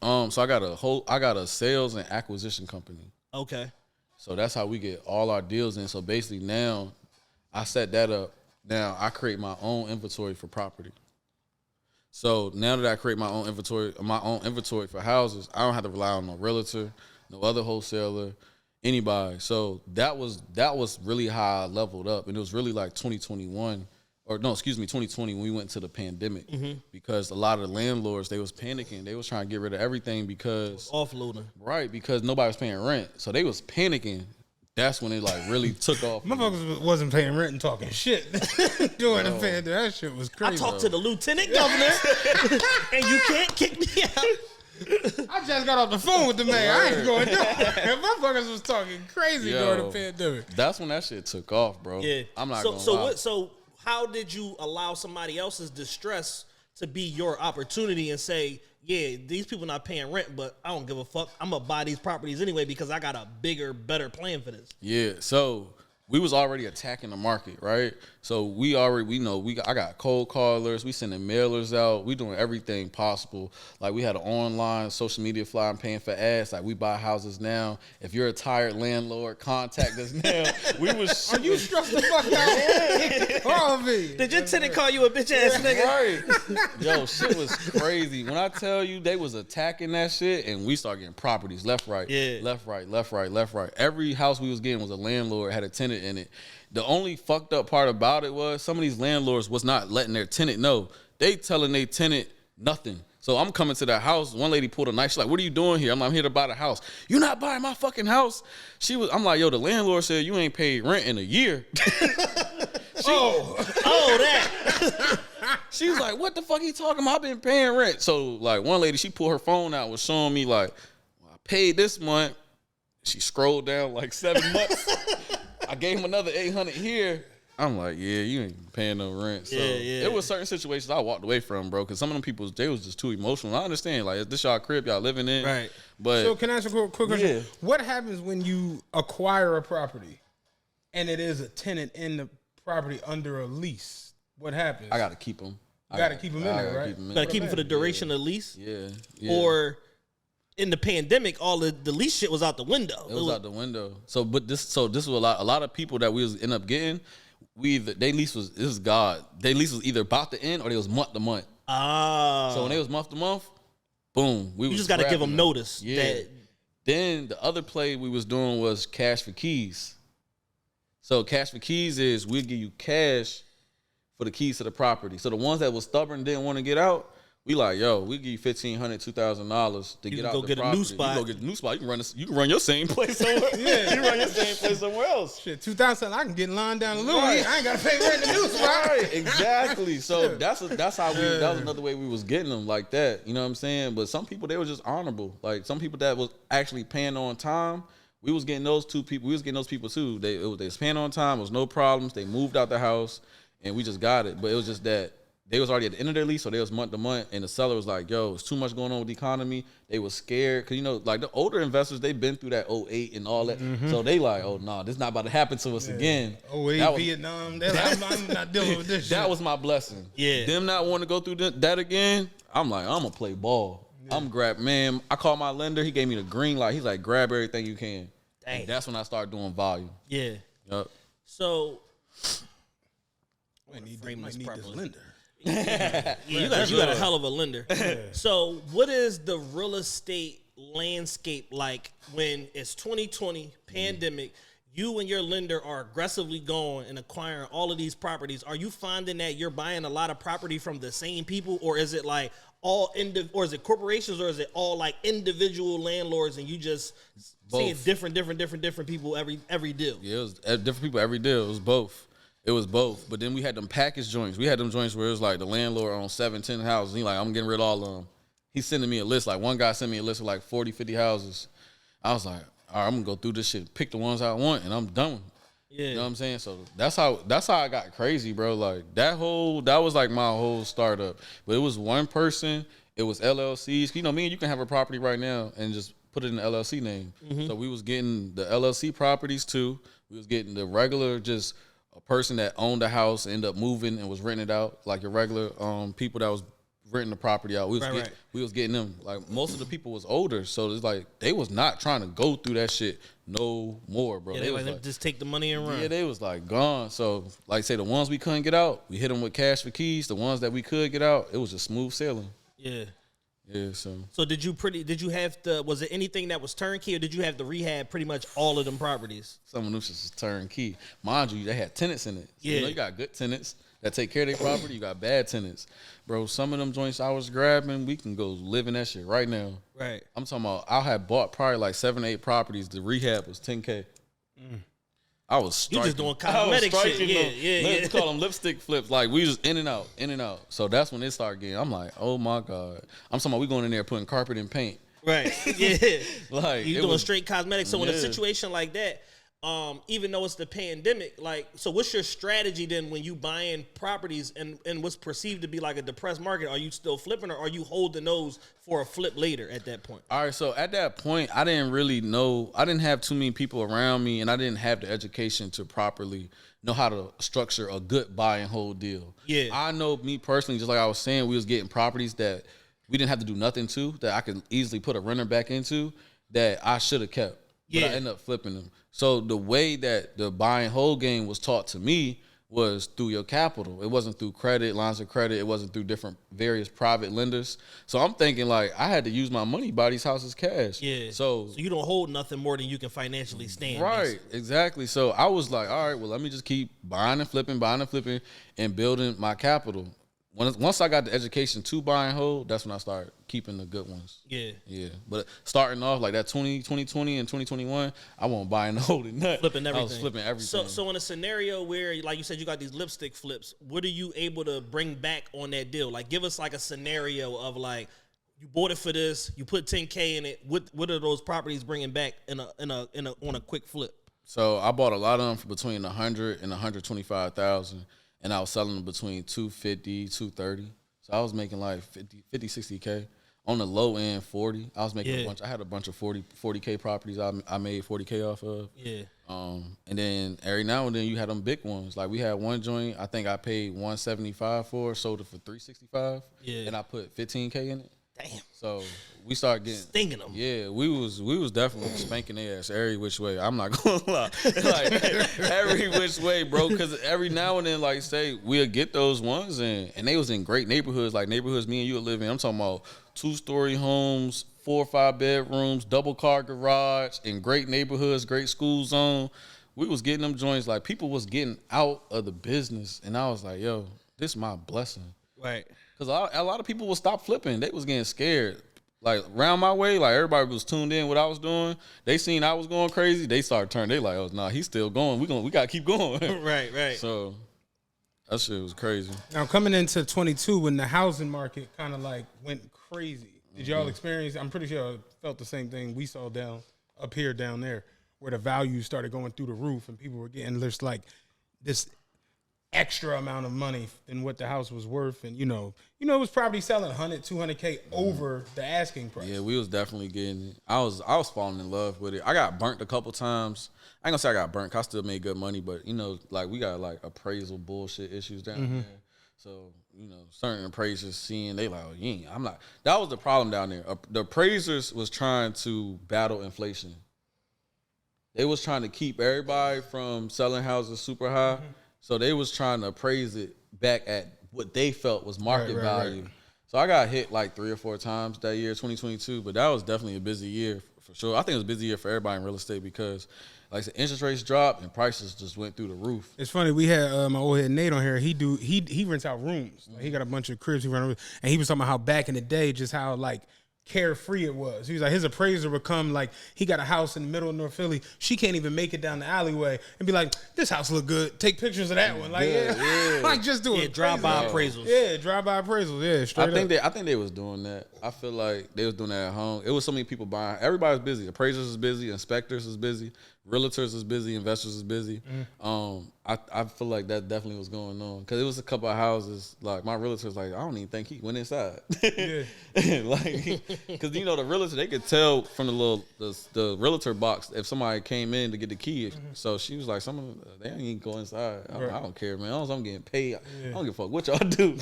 So I got a sales and acquisition company. Okay. So that's how we get all our deals in. So basically now I set that up. Now I create my own inventory for property. So now that I create my own inventory for houses, I don't have to rely on no realtor, no other wholesaler, anybody. So that was really how I leveled up. And it was really like 2020 when we went to the pandemic, because a lot of the landlords, they was panicking. They was trying to get rid of everything because offloading. Right, because nobody was paying rent. So they was panicking. That's when it like really took off. Motherfuckers wasn't paying rent and talking shit during the pandemic. That shit was crazy. I talked to the lieutenant governor, and you can't kick me out. I just got off the phone with the man. I ain't going there. Motherfuckers was talking crazy during the pandemic. That's when that shit took off, bro. Yeah, I'm not gonna lie. So how did you allow somebody else's distress to be your opportunity and say, yeah, these people not paying rent, but I don't give a fuck. I'm gonna buy these properties anyway because I got a bigger, better plan for this. Yeah, so we was already attacking the market, right? So I got cold callers, we sending mailers out, we doing everything possible. Like we had an online social media flyer, I'm paying for ads. Like we buy houses now. If you're a tired landlord, contact us now. We was Are you stressed the fuck out? Call me. Did your tenant call you a bitch ass nigga? Right. Yo, shit was crazy. When I tell you they was attacking that shit, and we started getting properties left, right, left, right, left, right, left, right. Every house we was getting was a landlord, had a tenant in it. The only fucked up part about it was some of these landlords was not letting their tenant know. They telling their tenant nothing. So I'm coming to the house. One lady pulled a knife. She's like, "What are you doing here?" I'm like, "I'm here to buy the house." "You're not buying my fucking house." I'm like, "Yo, the landlord said you ain't paid rent in a year." That. She was like, "What the fuck he talking about? I've been paying rent." So like one lady, she pulled her phone out, was showing me like, well, I paid this month. She scrolled down like 7 months. I gave him another 800 here. I'm like, yeah, you ain't paying no rent. So it was certain situations I walked away from, bro, because some of them people, they was just too emotional. I understand, like, is this y'all crib y'all living in? Right. But so can I ask a quick question? Yeah. What happens when you acquire a property and it is a tenant in the property under a lease? What happens? I got to keep them. You got to keep them in there, right? Got to keep them for the duration of the lease? Yeah. Or in the pandemic, all the lease shit was out the window. It was out the window. So this was a lot of people that we was end up getting. They lease was either about to end or they was month to month. Ah. So when they was month to month, boom. You just got to give them notice. Yeah. Then the other play we was doing was cash for keys. So cash for keys is we'll give you cash for the keys to the property. So the ones that was stubborn didn't want to get out, we like, yo, we give you $1,500, $2,000 to get out the property. A new spot. You go get a new spot. You can run your same place somewhere. Yeah, you run your same place somewhere else. Shit, $2,000, I can get in line down the Louis. Right. I ain't got to pay rent in the new spot. Right, exactly. So that's how that was another way we was getting them like that. You know what I'm saying? But some people, they were just honorable. Like some people that was actually paying on time, we was getting those people. We was getting those people too. They was paying on time. It was no problems. They moved out the house, and we just got it. But it was just that they was already at the end of their lease, so they was month to month, and the seller was like, yo, it's too much going on with the economy. They was scared, because, you know, like the older investors, they've been through that '08 and all that. So they like, oh, no, this not about to happen to us again. '08 Vietnam, I'm not dealing with this That shit. was my blessing. Yeah. Them not wanting to go through that again, I'm like, I'm going to play ball. I'm grab, man, I called my lender. He gave me the green light. He's like, grab everything you can. Dang. And that's when I started doing volume. Yeah. Yep. So, I need frame this this properly. lender. yeah, you got a hell of a lender. So, what is the real estate landscape like when it's 2020 pandemic? You and your lender are aggressively going and acquiring all of these properties. Are you finding that you're buying a lot of property from the same people, or is it like or is it corporations, or is it all like individual landlords and you just seeing different people every deal? Yeah, it was different people every deal. It was both. It was both. But then we had them package joints. We had them joints where it was like the landlord owned 7, 10 houses. He like, I'm getting rid of all of them. He's sending me a list. Like one guy sent me a list of like 40, 50 houses. I was like, all right, I'm gonna go through this shit, pick the ones I want, and I'm done. Yeah. You know what I'm saying? So that's how I got crazy, bro. Like that was like my whole startup. But it was one person, it was LLCs. You know, me and you can have a property right now and just put it in the LLC name. So we was getting the LLC properties too. We was getting the regular, just a person that owned a house, ended up moving and was renting it out, like your regular people that was renting the property out. We was getting them. Like most of the people was older, so it's like they was not trying to go through that shit no more, bro. Yeah, they was like, just take the money and run. Yeah, they was like gone. So like say the ones we couldn't get out, we hit them with cash for keys. The ones that we could get out, it was just smooth sailing. Yeah. Yeah, so was it anything that was turnkey, or did you have to rehab pretty much all of them properties? some of them just was turnkey. Mind you, they had tenants in it. So, Yeah. you know, you got good tenants that take care of their property. You got bad tenants. Bro, some of them joints I was grabbing, we can go live in that shit right now. Right. I'm talking about I had bought probably like 7 or 8 properties. The rehab was $10K. I was striking. You just doing cosmetic shit. Yeah. Let's call them lipstick flips. Like we just in and out. So that's when it started getting. I'm like, oh my God. I'm talking about we going in there putting carpet and paint. Right. Yeah. Like You it doing was- straight cosmetics. So in a Yeah. situation like that, even though it's the pandemic, like, so what's your strategy then when you buying properties and what's perceived to be like a depressed market? Are you still flipping, or are you holding those for a flip later at that point? All right, so at that point, I didn't really know. I didn't have too many people around me, and I didn't have the education to properly know how to structure a good buy and hold deal. Yeah. I know me personally, just like I was saying, we was getting properties that we didn't have to do nothing to, that I could easily put a renter back into, that I should have kept. But Yeah. I ended up flipping them. So the way that the buy and hold game was taught to me was through your capital. It wasn't through credit, lines of credit. It wasn't through different various private lenders. So I'm thinking like I had to use my money, buy these houses cash. Yeah. So you don't hold nothing more than you can financially stand. right, basically. exactly. So I was like, all right, well, let me just keep buying and flipping, and building my capital. Once I got the education to buy and hold, that's when I started keeping the good ones. Yeah. Yeah. But starting off like that 2020 and 2021, I won't buy and hold it nothing. Flipping everything. I was flipping everything. So in a scenario where, like you said, you got these lipstick flips, what are you able to bring back on that deal? Like, give us like a scenario of like, you bought it for this, you put $10K in it. What are those properties bringing back on a quick flip? So I bought a lot of them for between 100 and 125,000, and I was selling them between 250, 230. So I was making like 50, 60K. On the low end, 40. I was making I had a bunch of 40K properties I made 40K off of. Yeah. And then every now and then you had them big ones. Like we had one joint, I think I paid 175 for, sold it for 365. Yeah. And I put 15K in it. Damn. So we started getting Stinging them. Yeah, we was definitely spanking their ass every which way. I'm not gonna lie, like every which way, bro. Because every now and then, like say we'll get those ones, and they was in great neighborhoods, like neighborhoods me and you live in. I'm talking about 2-story homes, 4 or 5 bedrooms, double car garage, in great neighborhoods, great school zone. We was getting them joints, like people was getting out of the business, and I was like, yo, this is my blessing. Right. Because a lot of people would stop flipping. They was getting scared. Like, around my way, like, everybody was tuned in what I was doing. They seen I was going crazy. They started turning. They like, oh, nah, he's still going. We got to keep going. Right. So, that shit was crazy. Now, coming into 22, when the housing market kind of like went crazy, did y'all experience, I'm pretty sure y'all felt the same thing we saw down there, where the values started going through the roof and people were getting just like this extra amount of money than what the house was worth, and you know, it was probably selling 100, 200K over the asking price. Yeah, we was definitely getting it. I was falling in love with it. I got burnt a couple times. I ain't gonna say I got burnt, 'cause I still made good money, but you know, like we got like appraisal bullshit issues down there. So, you know, certain appraisers seeing, they like, oh, you ain't. I'm like, that was the problem down there. The appraisers was trying to battle inflation. They was trying to keep everybody from selling houses super high. So they was trying to appraise it back at what they felt was market value. Right. So I got hit like 3 or 4 times that year, 2022. But that was definitely a busy year for sure. I think it was a busy year for everybody in real estate because, like I said, interest rates dropped and prices just went through the roof. It's funny. We had my old head Nate on here. He rents out rooms. Like, he got a bunch of cribs. And he was talking about how back in the day, just how like carefree it was. He was like, his appraiser would come, like, he got a house in the middle of North Philly. She can't even make it down the alleyway and be like, this house look good. Take pictures of that one. Like, yeah. Like, just do it. Drive-by appraisals. Yeah, drive-by appraisals. Yeah, straight up. I think they was doing that. I feel like they was doing that at home. It was so many people buying. Everybody was busy. Appraisers was busy. Inspectors was busy. Realtors was busy. Investors was busy. I feel like that definitely was going on because it was a couple of houses. Like my realtor was like, I don't even think he went inside. Yeah. Like, because you know the realtor, they could tell from the realtor box if somebody came in to get the key. So she was like, they ain't even go inside. I don't care, man. As long as I'm getting paid, I don't give a fuck what y'all do.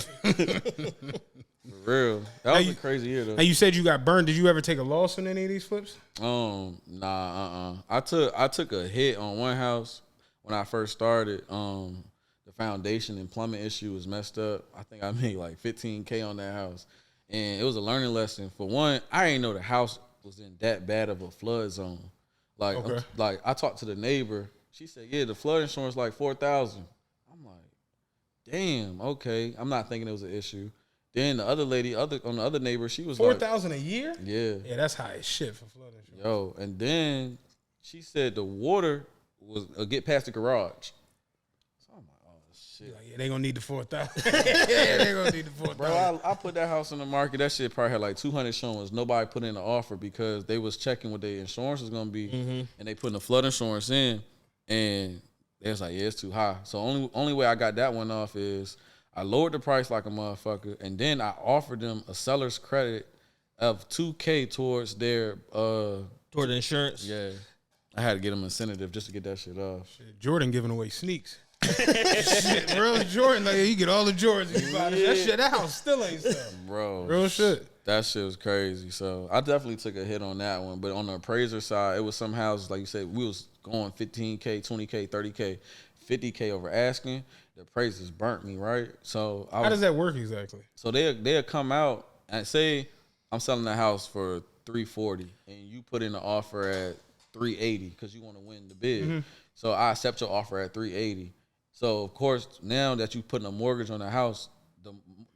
For real. That was a crazy year though. And you said you got burned. Did you ever take a loss on any of these flips? Nah. I took a hit on one house when I first started. The foundation and plumbing issue was messed up. I think I made like $15K on that house. And it was a learning lesson. For one, I didn't know the house was in that bad of a flood zone. Like, like I talked to the neighbor. She said, yeah, the flood insurance like $4,000. I'm like, damn, okay. I'm not thinking it was an issue. Then the other lady, on the other neighbor, she was like $4,000 a year. Yeah, that's high as shit for flood insurance. Yo, and then she said the water was get past the garage. So I'm like, oh shit. Like, yeah, they gonna need the 4,000. Yeah, they gonna need the 4,000. Bro, I put that house on the market. That shit probably had like 200 showings. Nobody put in an offer because they was checking what their insurance was gonna be, and they putting the flood insurance in, and they was like, yeah, it's too high. So only way I got that one off is I lowered the price like a motherfucker, and then I offered them a seller's credit of $2K towards their toward the insurance. Yeah, I had to get them incentive just to get that shit off. Shit, Jordan giving away sneaks. Shit, real Jordan, like you get all the Jordans. That house still ain't stuff, bro. Real shit. That shit was crazy. So I definitely took a hit on that one. But on the appraiser side, it was some houses like you said we was going 15K, 20K, 30K, 50K over asking. The appraisers burnt me, right? So how does that work exactly? So they'll come out and say I'm selling the house for $340, and you put in an offer at $380 because you want to win the bid. So I accept your offer at $380. So of course now that you putting a mortgage on the house,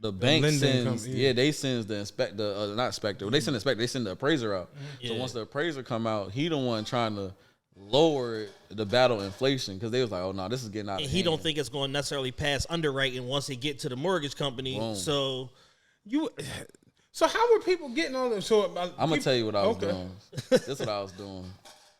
the bank sends they send the inspector, not inspector. They send the inspector. They send the appraiser out. So once the appraiser come out, he the one trying to lower the battle inflation because they was like, oh no, this is getting out. And he don't think it's going to necessarily pass underwriting once they get to the mortgage company. Boom. So how were people getting all this? So I'm gonna tell you what I was doing. This is what I was doing.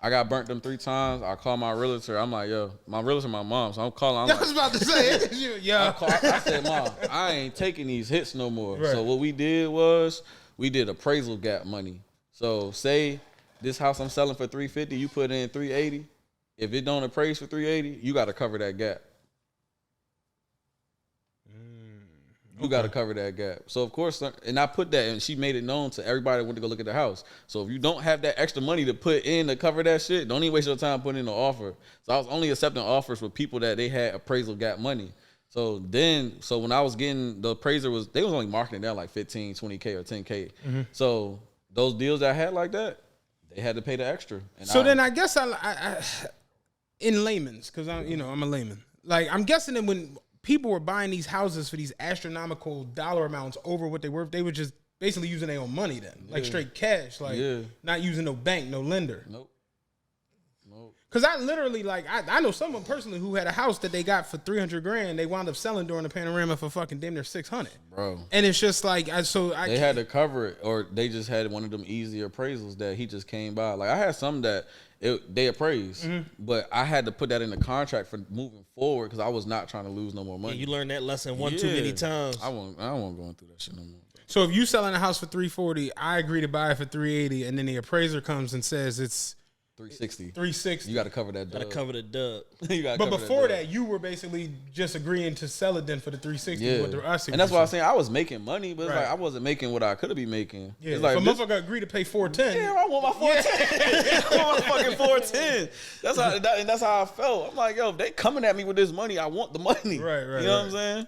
I got burnt them 3 times. I called my realtor. I'm like, yo, my realtor, my mom. So I'm calling. I was about to say, yeah. I said, Mom, I ain't taking these hits no more. Right. So what we did was we did appraisal gap money. So say this house I'm selling for $350, you put in $380. If it don't appraise for $380, you got to cover that gap. You got to cover that gap. So, of course, and I put that, and she made it known to everybody that went to go look at the house. So, if you don't have that extra money to put in to cover that shit, don't even waste your time putting in an offer. So, I was only accepting offers with people that they had appraisal gap money. So, when I was getting, the appraiser they was only marketing down like 15, 20K or 10K. So, those deals that I had like that, they had to pay the extra. And then I guess I in layman's, because I'm a layman. Like, I'm guessing that when people were buying these houses for these astronomical dollar amounts over what they were, they were just basically using their own money then. Like straight cash. Like not using no bank, no lender. Nope. Because I literally, like, I know someone personally who had a house that they got for $300,000. They wound up selling during the panorama for fucking damn near $600,000. Bro. And it's just like, they had to cover it, or they just had one of them easy appraisals that he just came by. Like, I had some that they appraised, but I had to put that in the contract for moving forward because I was not trying to lose no more money. Yeah, you learned that lesson too many times. I don't want going through that shit no more. So if you selling a house for $340,000, I agree to buy it for $380,000, and then the appraiser comes and says it's $360,000. You got to cover that dub. Got to cover the dub. But before that, you were basically just agreeing to sell it then for the $360,000. Yeah. With us, and that's why I was saying I was making money, but it's Right. like I wasn't making what I could have been making. Yeah, it's like, if a motherfucker agreed to pay $410,000. Yeah, I want my 410. I want my fucking 410. That's how I felt. I'm like, yo, if they coming at me with this money, I want the money. Right. You know what I'm saying?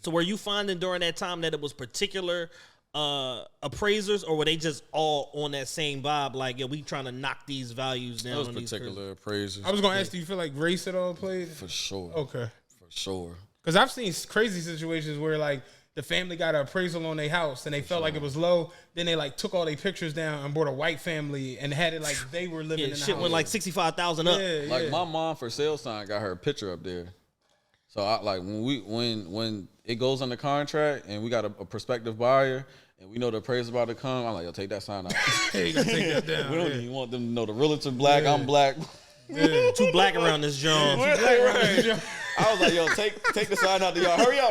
So were you finding during that time that it was particular appraisers, or were they just all on that same vibe? Like, yeah, we trying to knock these values down. Those on particular appraisers. I was gonna ask, do you feel like race at all played? For sure. Okay. For sure. Because I've seen crazy situations where like the family got an appraisal on their house and they felt like it was low. Then they like took all their pictures down and bought a white family and had it like they were living in the shit house. went like 65,000 up. Yeah, My mom for sale sign got her picture up there. So I like when it goes under contract and we got a prospective buyer and we know the appraiser about to come, I'm like, yo, take that sign out. Hey, you gotta take that down. We don't even want them to know the realtor black, I'm black. Yeah. Too black around this John. I was like, yo, take the sign out to y'all. Hurry up.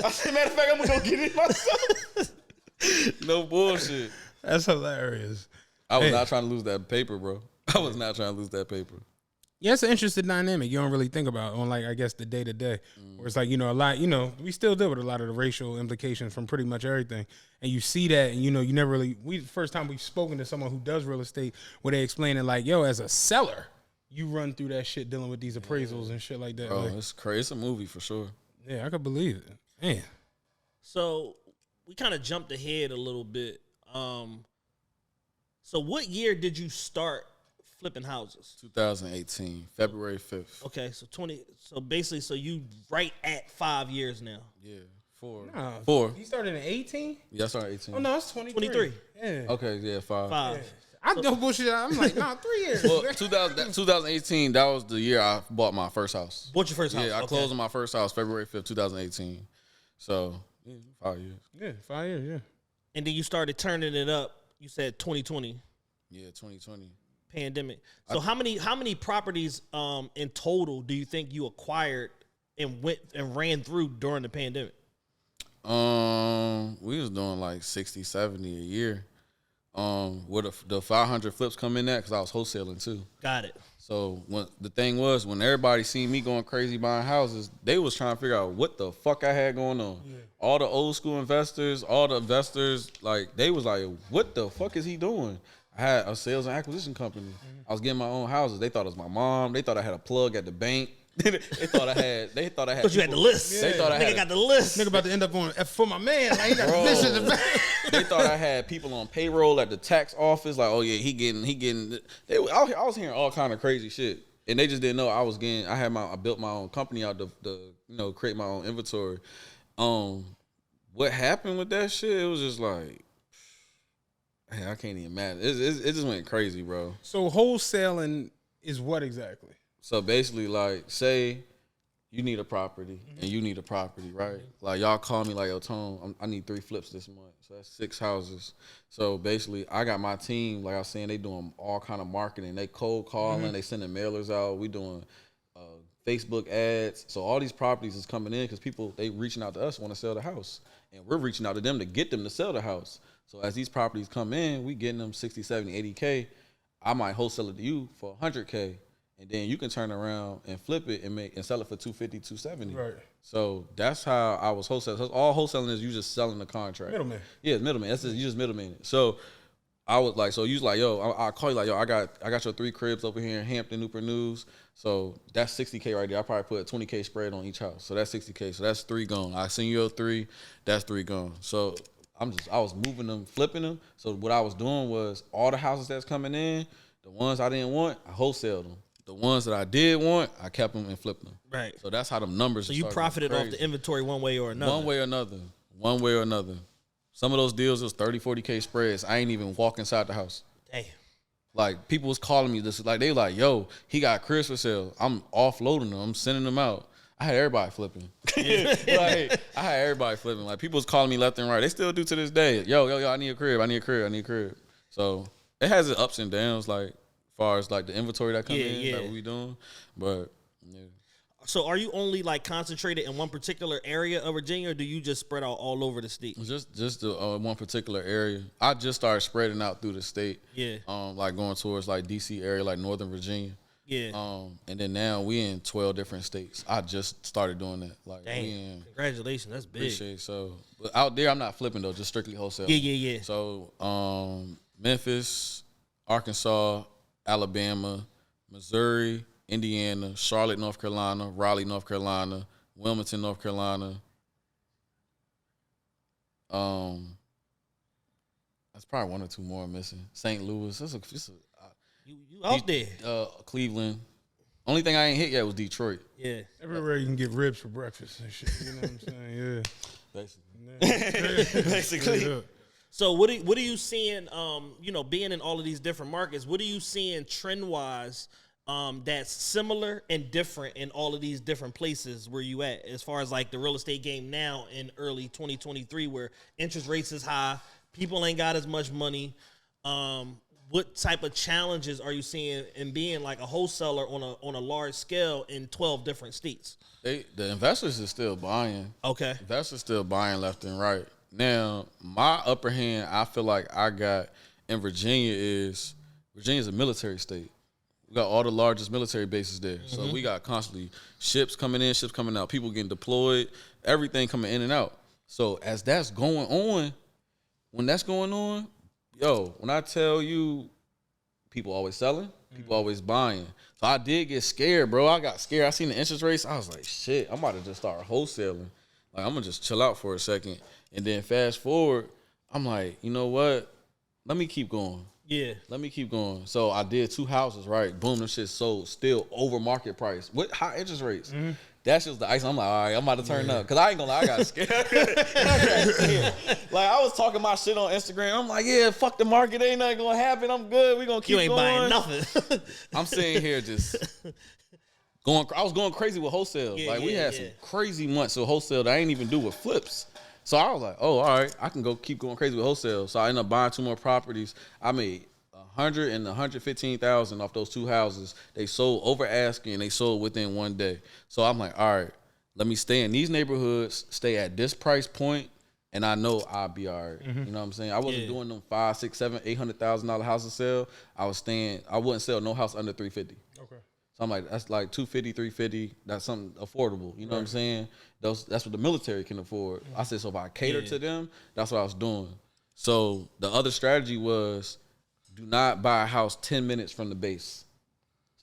I said, matter of fact, I'm gonna go get it myself. No bullshit. That's hilarious. I was not trying to lose that paper, bro. I was not trying to lose that paper. Yeah, it's an interesting dynamic you don't really think about on, like, I guess the day to day, where it's like, you know, a lot, you know, we still deal with a lot of the racial implications from pretty much everything, and you see that, and you know, you never really. First time we've spoken to someone who does real estate, where they explain it like, yo, as a seller, you run through that shit dealing with these appraisals and shit like that. Bro, Like, it's crazy. It's a movie for sure. yeah, I could believe it. Man, So we kind of jumped ahead a little bit. So what year did you start flipping houses? 2018, February 5th. Okay, so 20. So basically, so you right at 5 years now. Yeah, 4. nah, 4. You started in 18? Yeah, I started 18. Oh no, it's 23. 23. Yeah. Okay, yeah, 5. 5. I don't bullshit. I'm like, nah, 3 years. Well, 2018, that was the year I bought my first house. What's your first house? Yeah, I closed on my first house February 5th, 2018. So, yeah, 5 years. Yeah, 5 years. Yeah. And then you started turning it up. You said 2020 Yeah, 2020. pandemic. So how many properties in total do you think you acquired and went and ran through during the pandemic? We was doing like 60, 70 a year. Where the 500 flips come in at, because I was wholesaling too. Got it. So the thing was, when everybody seen me going crazy buying houses, they was trying to figure out what the fuck I had going on. Yeah. All the old school investors, like they was like, what the fuck is he doing? I had a sales and acquisition company. I was getting my own houses. They thought it was my mom. They thought I had a plug at the bank. they thought I had. Because you had the list. They thought I had. Nigga got the list. Nigga about to end up on for my man. Like, he got the list in the back. They thought I had people on payroll at the tax office. Like, oh yeah, he getting. I was hearing all kind of crazy shit, and they just didn't know I was getting. I built my own company out to create my own inventory. What happened with that shit? It was just like, man, I can't even imagine. It just went crazy, bro. So wholesaling is what exactly? So basically, like, say you need a property and you need a property, right? Like, y'all call me like, yo, Tone, I need 3 flips this month. So that's 6 houses. So basically, I got my team, like I was saying, they doing all kind of marketing. They cold calling, they sending mailers out. We doing Facebook ads. So all these properties is coming in because people, they reaching out to us, want to sell the house. And we're reaching out to them to get them to sell the house. So as these properties come in, we getting them 60, 70, 80K. I might wholesale it to you for 100K. And then you can turn around and flip it and sell it for 250, 270. Right. So that's how I was wholesaling. So all wholesaling is you just selling the contract. Middleman. Yeah, it's middleman. You just middleman. So I was like, so you was like, yo, I'll call you like, yo, I got your 3 cribs over here in Hampton, Newport News. So that's 60K right there. I probably put a 20K spread on each house. So that's 60K. So that's 3 gone. I send you your 3, that's 3 gone. So I was moving them, flipping them. So what I was doing was all the houses that's coming in, the ones I didn't want, I wholesaled them. The ones that I did want, I kept them and flipped them. Right. So that's how them numbers. So you profited off the inventory one way or another. One way or another. Some of those deals was 30, 40K spreads. I ain't even walk inside the house. Damn. Like, people was calling me this, like, they like, yo, he got cribs for sale. I'm offloading them. I'm sending them out. I had everybody flipping. Like, I had everybody flipping. Like, people was calling me left and right. They still do to this day. Yo, I need a crib. I need a crib. So it has its ups and downs, like, as far as like the inventory that come in, that we doing. But yeah. So are you only like concentrated in one particular area of Virginia, or do you just spread out all over the state? Just one particular area. I just started spreading out through the state. Yeah. Like going towards like DC area, like Northern Virginia. Yeah. And then now we in 12 different states. I just started doing that. Like, dang, congratulations, that's big. Appreciate it. So, but out there I'm not flipping though, just strictly wholesale. Yeah. So, Memphis, Arkansas, Alabama, Missouri, Indiana, Charlotte, North Carolina, Raleigh, North Carolina, Wilmington, North Carolina. That's probably one or two more I'm missing. St. Louis. You out there. Cleveland. Only thing I ain't hit yet was Detroit. Yeah. Everywhere you can get ribs for breakfast and shit. You know what I'm saying? Yeah. Basically. So what are you seeing, being in all of these different markets, what are you seeing trend-wise that's similar and different in all of these different places where you at, as far as like the real estate game now in early 2023 where interest rates is high, people ain't got as much money? What type of challenges are you seeing in being like a wholesaler on a large scale in 12 different states? The investors are still buying. Okay. Investors still buying left and right. Now, my upper hand I feel like I got in Virginia's a military state. We got all the largest military bases there. Mm-hmm. So we got constantly ships coming in, ships coming out, people getting deployed, everything coming in and out. So as that's going on, when that's going on, when I tell you, people always selling, people always buying. So I did get scared, bro. I got scared. I seen the interest rates. I was like, shit, I'm about to just start wholesaling. Like, I'm going to just chill out for a second. And then fast forward, I'm like, you know what? Let me keep going. Yeah. Let me keep going. So I did 2 houses, right? Boom, them shit sold still over market price with high interest rates. Mm-hmm. That's just the ice. I'm like, all right, I'm about to turn up. Because I ain't going to lie, I got scared. Like, I was talking my shit on Instagram. I'm like, yeah, fuck the market. Ain't nothing going to happen. I'm good. We going to keep going. You ain't buying nothing. I'm sitting here just I was going crazy with wholesale. We had some crazy months of wholesale that I ain't even do with flips. So I was like, oh, all right, I can keep going crazy with wholesale. So I ended up buying 2 more properties. I made $100,000 and $115,000 off those 2 houses. They sold over asking, and they sold within 1 day. So I'm like, all right, let me stay in these neighborhoods, stay at this price point, and I know I'll be all right. Mm-hmm. You know what I'm saying? I wasn't doing them $500,000, $600,000, $800,000 houses sale. I wouldn't sell no house under $350,000. Okay. So I'm like, that's like $250,000, $350,000. That's something affordable. You know what I'm saying? That's what the military can afford. Mm-hmm. I said, so if I cater to them, that's what I was doing. So the other strategy was, do not buy a house 10 minutes from the base.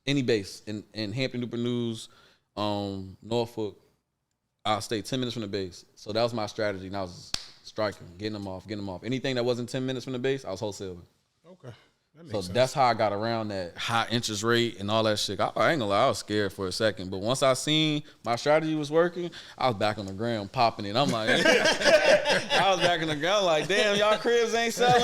Any base in Hampton, Newport News, Norfolk, I'll stay 10 minutes from the base. So that was my strategy, and I was striking, getting them off. Anything that wasn't 10 minutes from the base, I was wholesaling. Okay. So that's how I got around that high interest rate and all that shit. I ain't gonna lie, I was scared for a second. But once I seen my strategy was working, I was back on the ground popping it. I'm like, I was back on the ground like, damn, y'all cribs ain't selling?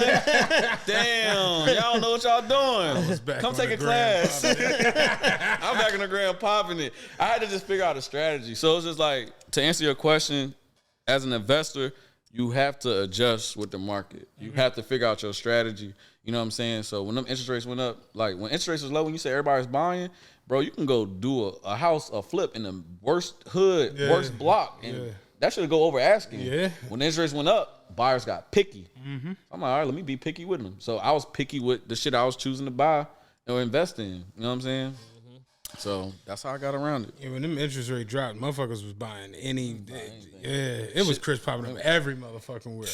Damn, y'all don't know what y'all doing. Come take a class. I'm back on the ground popping it. I had to just figure out a strategy. So it's just like, to answer your question, as an investor, you have to adjust with the market. You have to figure out your strategy. You know what I'm saying? So when them interest rates went up, like when interest rates was low, when you say everybody's buying, bro, you can go do a house, a flip in the worst hood, worst block, and that should go over asking. Yeah. When the interest rates went up, buyers got picky. Mm-hmm. I'm like, all right, let me be picky with them. So I was picky with the shit I was choosing to buy or invest in. You know what I'm saying? Mm-hmm. So that's how I got around it. Yeah, when them interest rate dropped, motherfuckers was buying it was Chris popping up every motherfucking where.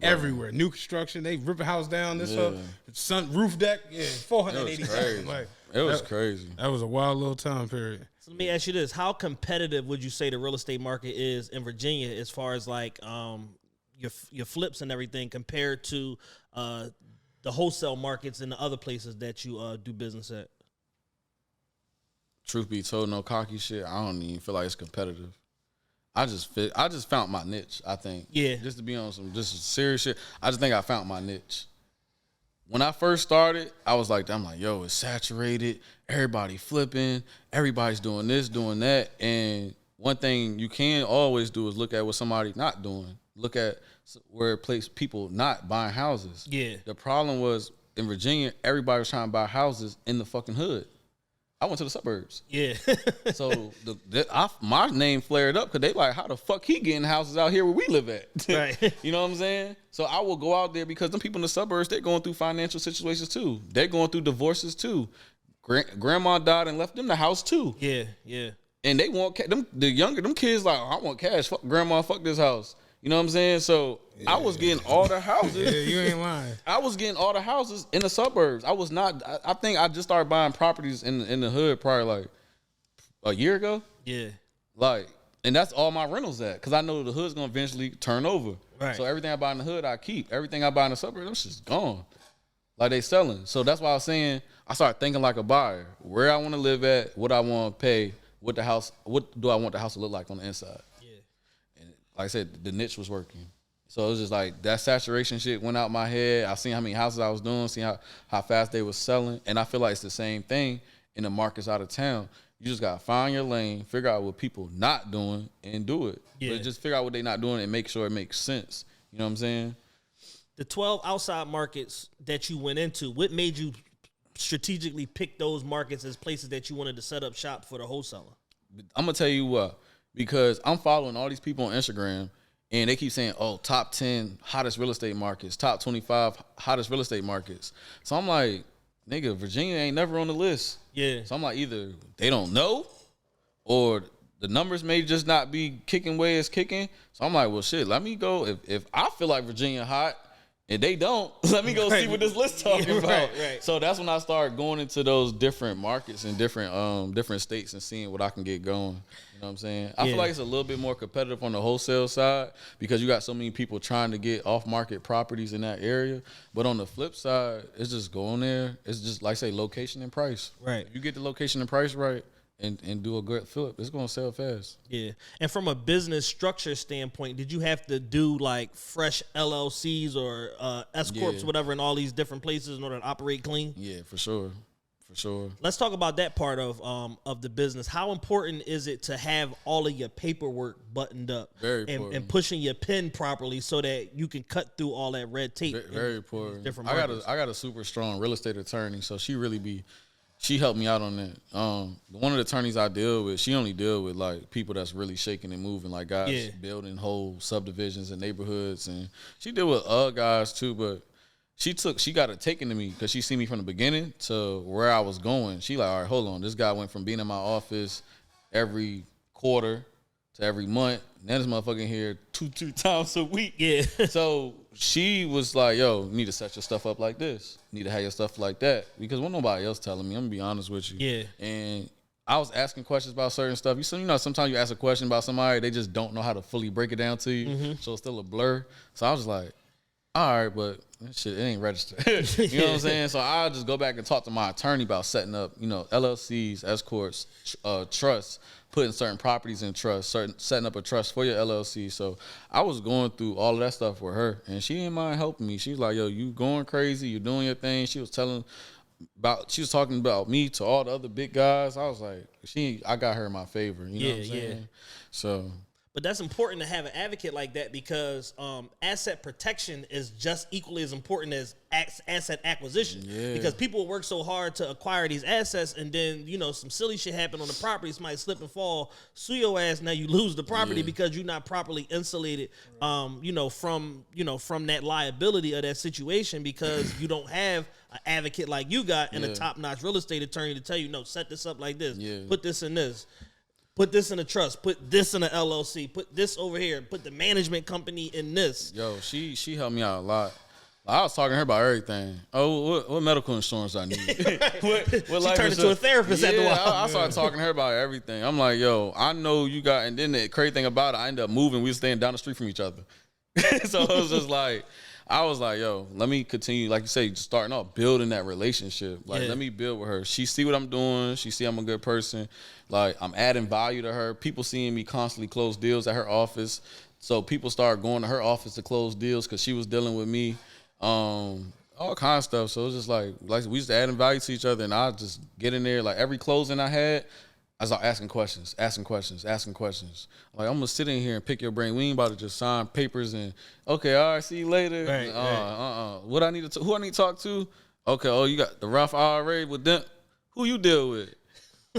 Everywhere, new construction, they rip a house down. This sun roof deck, $480,000. It was crazy. That was a wild little time period. So let me ask you this: how competitive would you say the real estate market is in Virginia, as far as like your flips and everything, compared to the wholesale markets and the other places that you do business at? Truth be told, no cocky shit. I don't even feel like it's competitive. I just found my niche, I think. Yeah. Just to be on some just serious shit, I just think I found my niche. when I first started, I was like, I'm like, yo, it's saturated. Everybody flipping. Everybody's doing this, doing that. And one thing you can always do is look at what somebody not doing. Look at where people not buying houses. Yeah. The problem was in Virginia, everybody was trying to buy houses in the fucking hood. I went to the suburbs. Yeah. So my name flared up because they like, how the fuck he getting houses out here where we live at? Right. You know what I'm saying? So I will go out there because them people in the suburbs, they're going through financial situations too. They're going through divorces too. Grandma died and left them the house too. Yeah, yeah. And they want them kids like, I want cash. Fuck grandma, fuck this house. You know what I'm saying? So I was getting all the houses. Yeah, you ain't lying. I was getting all the houses in the suburbs. I was not. I think I just started buying properties in the hood probably like a year ago. Yeah. Like, and that's all my rentals at because I know the hood's gonna eventually turn over. Right. So everything I buy in the hood, I keep. Everything I buy in the suburbs, that's just gone. Like they selling. So that's why I was saying I started thinking like a buyer. Where I want to live at, what I want to pay, what do I want the house to look like on the inside. Like I said, the niche was working. So it was just like that saturation shit went out my head. I seen how many houses I was doing, seen how fast they was selling. And I feel like it's the same thing in the markets out of town. You just got to find your lane, figure out what people not doing, and do it. Yeah. But just figure out what they not doing and make sure it makes sense. You know what I'm saying? The 12 outside markets that you went into, what made you strategically pick those markets as places that you wanted to set up shop for the wholesaler? I'm going to tell you what. Because I'm following all these people on Instagram, and they keep saying, oh, top 10 hottest real estate markets, top 25 hottest real estate markets. So I'm like, nigga, Virginia ain't never on the list. Yeah. So I'm like, either they don't know, or the numbers may just not be kicking way it's kicking. So I'm like, well, shit, let me go. If I feel like Virginia hot, and they don't, let me go see what this list talking about. Right. So that's when I started going into those different markets and different states and seeing what I can get going. You know what I'm saying? I feel like it's a little bit more competitive on the wholesale side because you got so many people trying to get off-market properties in that area. But on the flip side, it's just going there. It's just, like I say, location and price. Right. If you get the location and price right and do a good flip, it's going to sell fast. Yeah. And from a business structure standpoint, did you have to do like fresh LLCs or S-Corps, whatever, in all these different places in order to operate clean? Yeah, for sure. For sure. Let's talk about that part of the business. How important is it to have all of your paperwork buttoned up? Very important. And pushing your pen properly so that you can cut through all that red tape? Very important. Different I markets. got a super strong real estate attorney, so she helped me out on that. One of the attorneys I deal with, she only deal with like people that's really shaking and moving, like guys building whole subdivisions and neighborhoods, and she deal with other guys too, but she got it taken to me because she seen me from the beginning to where I was going. She like, all right, hold on. This guy went from being in my office every quarter to every month. Now this motherfucker here two times a week. Yeah. So she was like, yo, you need to set your stuff up like this. You need to have your stuff like that. Because when nobody else telling me, I'm going to be honest with you. Yeah. And I was asking questions about certain stuff. You know, sometimes you ask a question about somebody, they just don't know how to fully break it down to you. Mm-hmm. So it's still a blur. So I was like, all right, but shit, it ain't registered. You know what I'm saying? So I'll just go back and talk to my attorney about setting up, you know, LLCs, S-Corps, trusts, putting certain properties in trust, setting up a trust for your LLC. So I was going through all of that stuff with her, and she didn't mind helping me. She was like, yo, you going crazy, you doing your thing. She was talking about me to all the other big guys. I was like, I got her in my favor. You know what I'm saying? Yeah. So. But that's important to have an advocate like that because asset protection is just equally as important as asset acquisition. Yeah. Because people will work so hard to acquire these assets, and then, you know, some silly shit happen on the property. Somebody slip and fall, sue your ass. Now you lose the property because you're not properly insulated, from that liability of that situation because you don't have an advocate like you got and a top-notch real estate attorney to tell you, no, set this up like this, put this in this. Put this in a trust. Put this in an LLC. Put this over here. Put the management company in this. Yo, she helped me out a lot. I was talking to her about everything. Oh, what medical insurance I need? what she turned into a therapist after a while. I started talking to her about everything. I'm like, yo, I know you got, and then the crazy thing about it, I ended up moving. We were staying down the street from each other. So it was just like, I was like, yo, let me continue, like you say, starting off, building that relationship. Like, let me build with her. She see what I'm doing. She see I'm a good person. Like, I'm adding value to her. People seeing me constantly close deals at her office. So people started going to her office to close deals because she was dealing with me. all kinds of stuff. So it was just like we just adding value to each other, and I just get in there. Like every closing I had, I was asking questions. Like, I'm gonna sit in here and pick your brain. We ain't about to just sign papers and okay, all right, see you later. Right. What I need to who I need to talk to? Okay, oh, you got the rough IRA with them. Who you deal with?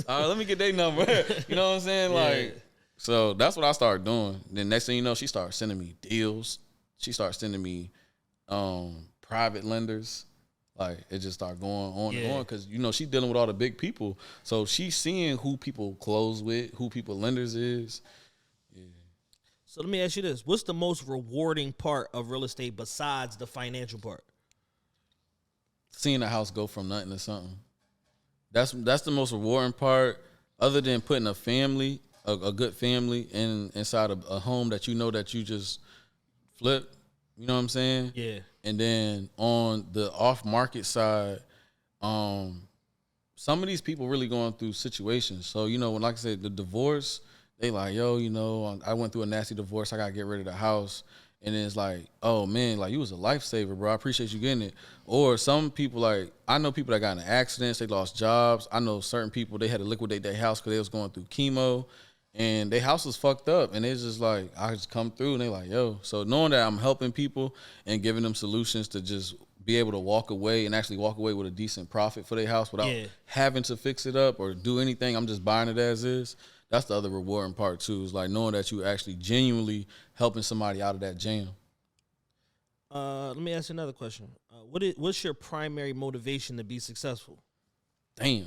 All right, let me get their number. You know what I'm saying? Like, so that's what I started doing. Then next thing you know, she started sending me deals. She started sending me private lenders. Like, it just started going on and on because, you know, she's dealing with all the big people. So she's seeing who people close with, who people lenders is. Yeah. So let me ask you this. What's the most rewarding part of real estate besides the financial part? Seeing a house go from nothing to something. That's the most rewarding part, other than putting a family, a good family inside of a home that you know that you just flip. You know what I'm saying? Yeah. And then on the off-market side, some of these people really going through situations. So, you know, when, like I said, the divorce, they like, yo, you know, I went through a nasty divorce. I got to get rid of the house. And then it's like, oh, man, like, you was a lifesaver, bro. I appreciate you getting it. Or some people, like, I know people that got in accidents. They lost jobs. I know certain people, they had to liquidate their house because they was going through chemo. And their house was fucked up, and it's just like, I just come through, and they like, yo. So knowing that I'm helping people and giving them solutions to just be able to walk away and actually walk away with a decent profit for their house without having to fix it up or do anything, I'm just buying it as is. That's the other rewarding part, too, is like knowing that you actually genuinely helping somebody out of that jam. Let me ask you another question. What's your primary motivation to be successful? Damn.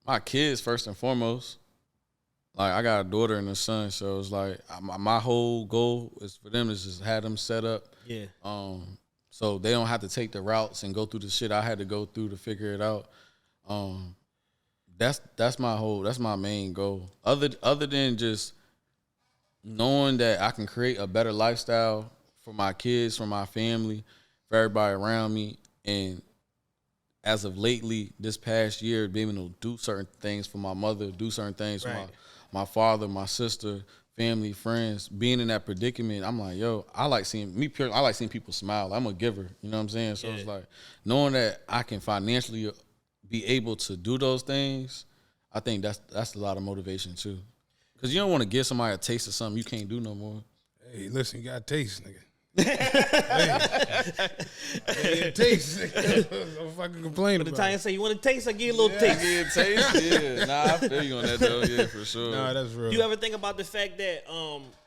My kids, first and foremost. Like, I got a daughter and a son, so it's like my whole goal is for them to just have them set up. Yeah. So they don't have to take the routes and go through the shit I had to go through to figure it out. That's my main goal. Other than just knowing that I can create a better lifestyle for my kids, for my family, for everybody around me, and as of lately, this past year, being able to do certain things for my mother, do certain things for my father, my sister, family, friends, being in that predicament, I'm like, yo, I like seeing people smile. I'm a giver, you know what I'm saying? So it's like, knowing that I can financially be able to do those things, I think that's a lot of motivation too. Because you don't want to give somebody a taste of something you can't do no more. Hey, listen, you got a taste, nigga. Hey, taste. Don't fucking complain about it. The Italian say, you want a taste? I give you a little taste. Yeah, taste. Yeah, nah, I feel you on that though. Yeah, for sure. Nah, that's real. Do you ever think about the fact that,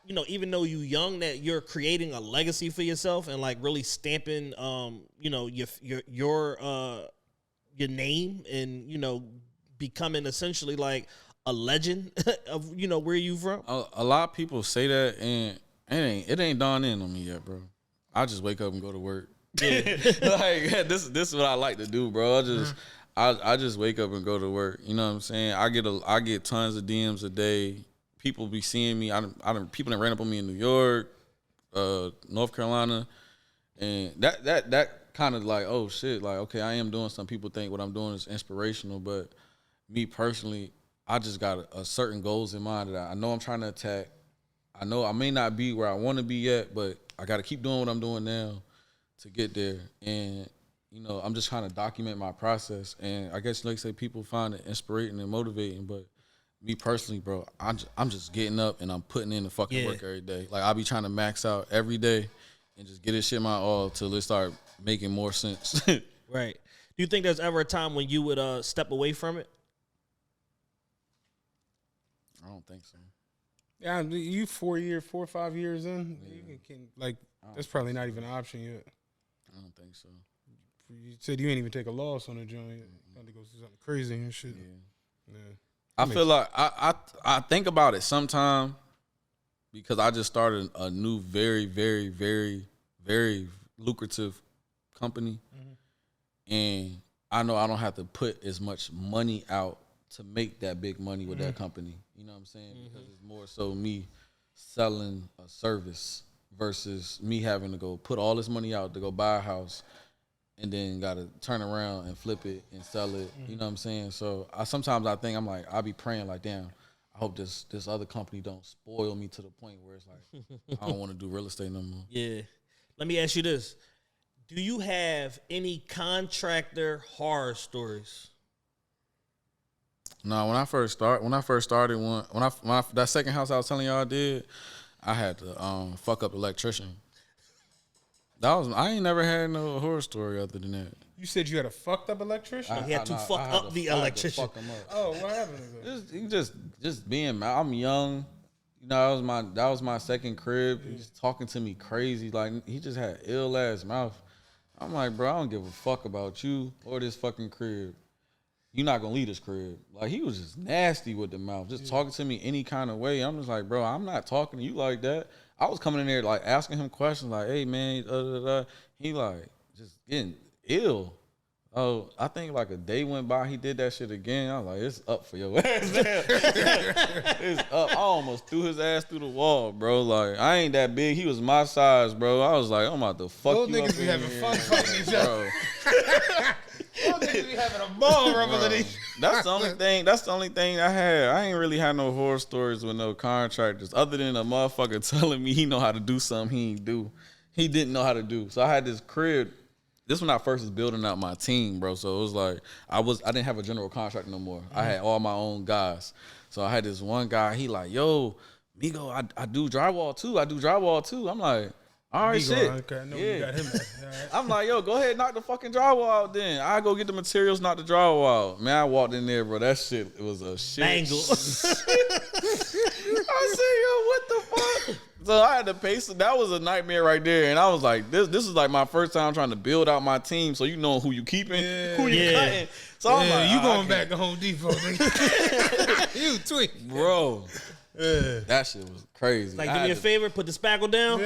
you know, even though you young, that you're creating a legacy for yourself and like really stamping, you know, your name and, you know, becoming essentially like a legend of, you know, where you from? A lot of people say that, and it ain't dawned in on me yet, bro. I just wake up and go to work. Yeah. Like, this is what I like to do, bro. I just wake up and go to work. You know what I'm saying? I get tons of DMs a day. People be seeing me. People that ran up on me in New York, North Carolina, and that kind of like, oh shit, like, okay, I am doing something. People think what I'm doing is inspirational, but me personally, I just got a certain goals in mind that I know I'm trying to attack. I know I may not be where I want to be yet, but I got to keep doing what I'm doing now to get there. And, you know, I'm just trying to document my process. And I guess, like I say, people find it inspirating and motivating. But me personally, bro, I'm just getting up and I'm putting in the fucking work every day. Like, I'll be trying to max out every day and just get this shit my all till it start making more sense. Right. Do you think there's ever a time when you would step away from it? I don't think so. Yeah, you 4 or 5 years in, you can like, that's probably not even an option yet. I don't think so. You said you ain't even take a loss on the joint yet. About to go see something crazy and shit. Yeah. I feel like I think about it sometime because I just started a new very, very, very, very lucrative company. And I know I don't have to put as much money out to make that big money with that company. You know what I'm saying? Because it's more so me selling a service versus me having to go put all this money out to go buy a house and then got to turn around and flip it and sell it. You know what I'm saying? So sometimes I think I'll be praying like, damn, I hope this other company don't spoil me to the point where it's like, I don't want to do real estate no more. Yeah. Let me ask you this: do you have any contractor horror stories? No, when I first started, that second house I was telling y'all I did, I had to fuck up the electrician. I ain't never had no horror story other than that. You said you had a fucked up electrician? He had to fuck up the electrician. Fuck him up. Oh, what happened? Just being mad. I'm young. You know, that was my second crib. He was talking to me crazy. Like, he just had ill ass mouth. I'm like, bro, I don't give a fuck about you or this fucking crib. You're not gonna leave this crib. Like, he was just nasty with the mouth, just talking to me any kind of way. I'm just like, bro, I'm not talking to you like that. I was coming in there like asking him questions like, hey man, he like just getting ill. Oh, I think like a day went by, he did that shit again. I was like, it's up for your ass. It's up. I almost threw his ass through the wall, bro. Like, I ain't that big. He was my size, bro. I was like, I'm about to fuck Those you up. niggas be having fun fucking each Bro. other. Those niggas be having a ball rubbing each. That's the only thing I had. I ain't really had no horror stories with no contractors, other than a motherfucker telling me he know how to do something he ain't do. He didn't know how to do. So I had this crib. This when I first was building out my team, bro. So it was like I didn't have a general contractor no more. I had all my own guys. So I had this one guy. He like, yo, Migo, I do drywall too. I'm like, all right, shit. Okay, I know you got him. Right. I'm like, yo, go ahead, knock the fucking drywall out then. I go get the materials, knock the drywall out. Man, I walked in there, bro. That shit, it was a shit. Bangle. I said, yo, what the fuck? So I had to pace it. That was a nightmare right there. And I was like, this is like my first time trying to build out my team. So you know who you keeping, who you cutting. So I'm like, you going back to Home Depot, nigga. You tweet. Bro. That shit was crazy. Like, do me a favor, put the spackle down.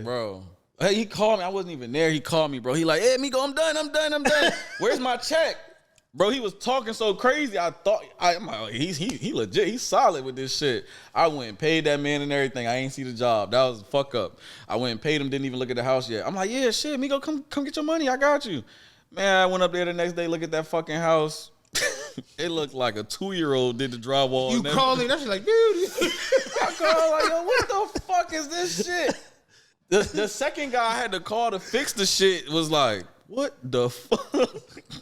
Bro. Hey, he called me. I wasn't even there. He called me, bro. He like, hey, Migo, I'm done. Where's my check? Bro, he was talking so crazy. I'm like, he legit. He's solid with this shit. I went and paid that man and everything. I ain't see the job. That was a fuck up. I went and paid him. Didn't even look at the house yet. I'm like, yeah, shit, Migo, come get your money. I got you. Man, I went up there the next day, look at that fucking house. It looked like a 2-year-old did the drywall. You called him. That's like, dude. I called like, yo, what the fuck is this shit? The second guy I had to call to fix the shit was like, what the fuck?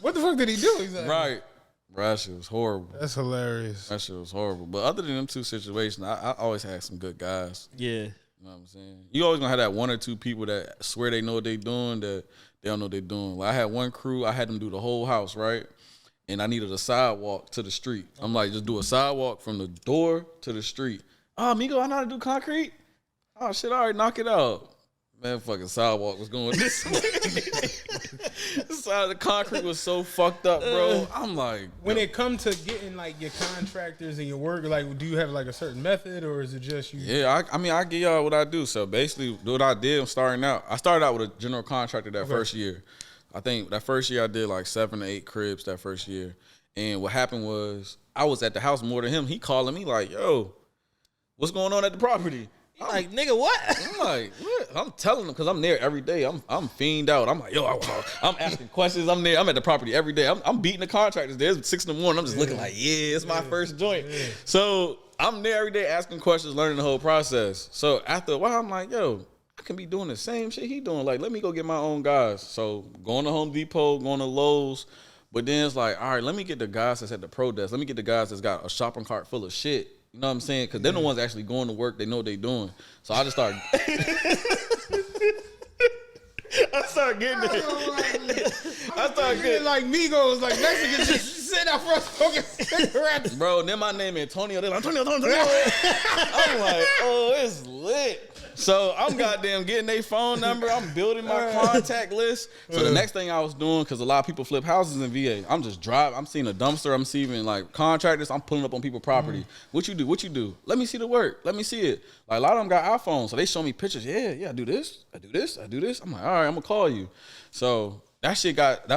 What the fuck did he do exactly? Right. Bro, that shit was horrible. That's hilarious. That shit was horrible. But other than them two situations, I always had some good guys. Yeah. You know what I'm saying? You always gonna have that one or two people that swear they know what they doing that they don't know what they doing. Like, I had one crew, I had them do the whole house, right? And I needed a sidewalk to the street. I'm like, just do a sidewalk from the door to the street. Oh, Migo, I know how to do concrete? Oh, shit, all right, knock it out. Man, fucking sidewalk was going this way. The side of the concrete was so fucked up, bro. I'm like, when it comes to getting like your contractors and your work, like, do you have like a certain method, or is it just you? Yeah, I mean, I give y'all what I do. So basically, what I did, I started out with a general contractor that first year. I think that first year I did like 7 to 8 cribs that first year. And what happened was I was at the house more than him. He calling me like, yo, what's going on at the property? I'm like, nigga, what? I'm like, what? I'm telling him because I'm there every day. I'm fiend out. I'm like, yo, I'm asking questions. I'm there. I'm at the property every day. I'm beating the contractors. There's 6 in the morning. I'm just looking like, yeah, it's my first joint. Yeah. So I'm there every day asking questions, learning the whole process. So after a while, I'm like, yo, I can be doing the same shit he doing. Like, let me go get my own guys. So going to Home Depot, going to Lowe's. But then it's like, all right, let me get the guys that's at the pro desk. Let me get the guys that's got a shopping cart full of shit. You know what I'm saying? Because they're the ones actually going to work. They know what they're doing. So I just started. I started getting it. I started getting like Migos, like Mexicans just sit out front smoking cigarettes. Bro, then my name Antonio. They're like, Antonio. I'm like, oh, it's lit. So I'm goddamn getting their phone number. I'm building my contact list. So the next thing I was doing, because a lot of people flip houses in VA, I'm just driving. I'm seeing a dumpster. I'm seeing like contractors. I'm pulling up on people's property. What you do? Let me see the work. Let me see it. Like, a lot of them got iPhones, so they show me pictures. Yeah, I do this. I'm like, all right, I'm gonna call you. So that's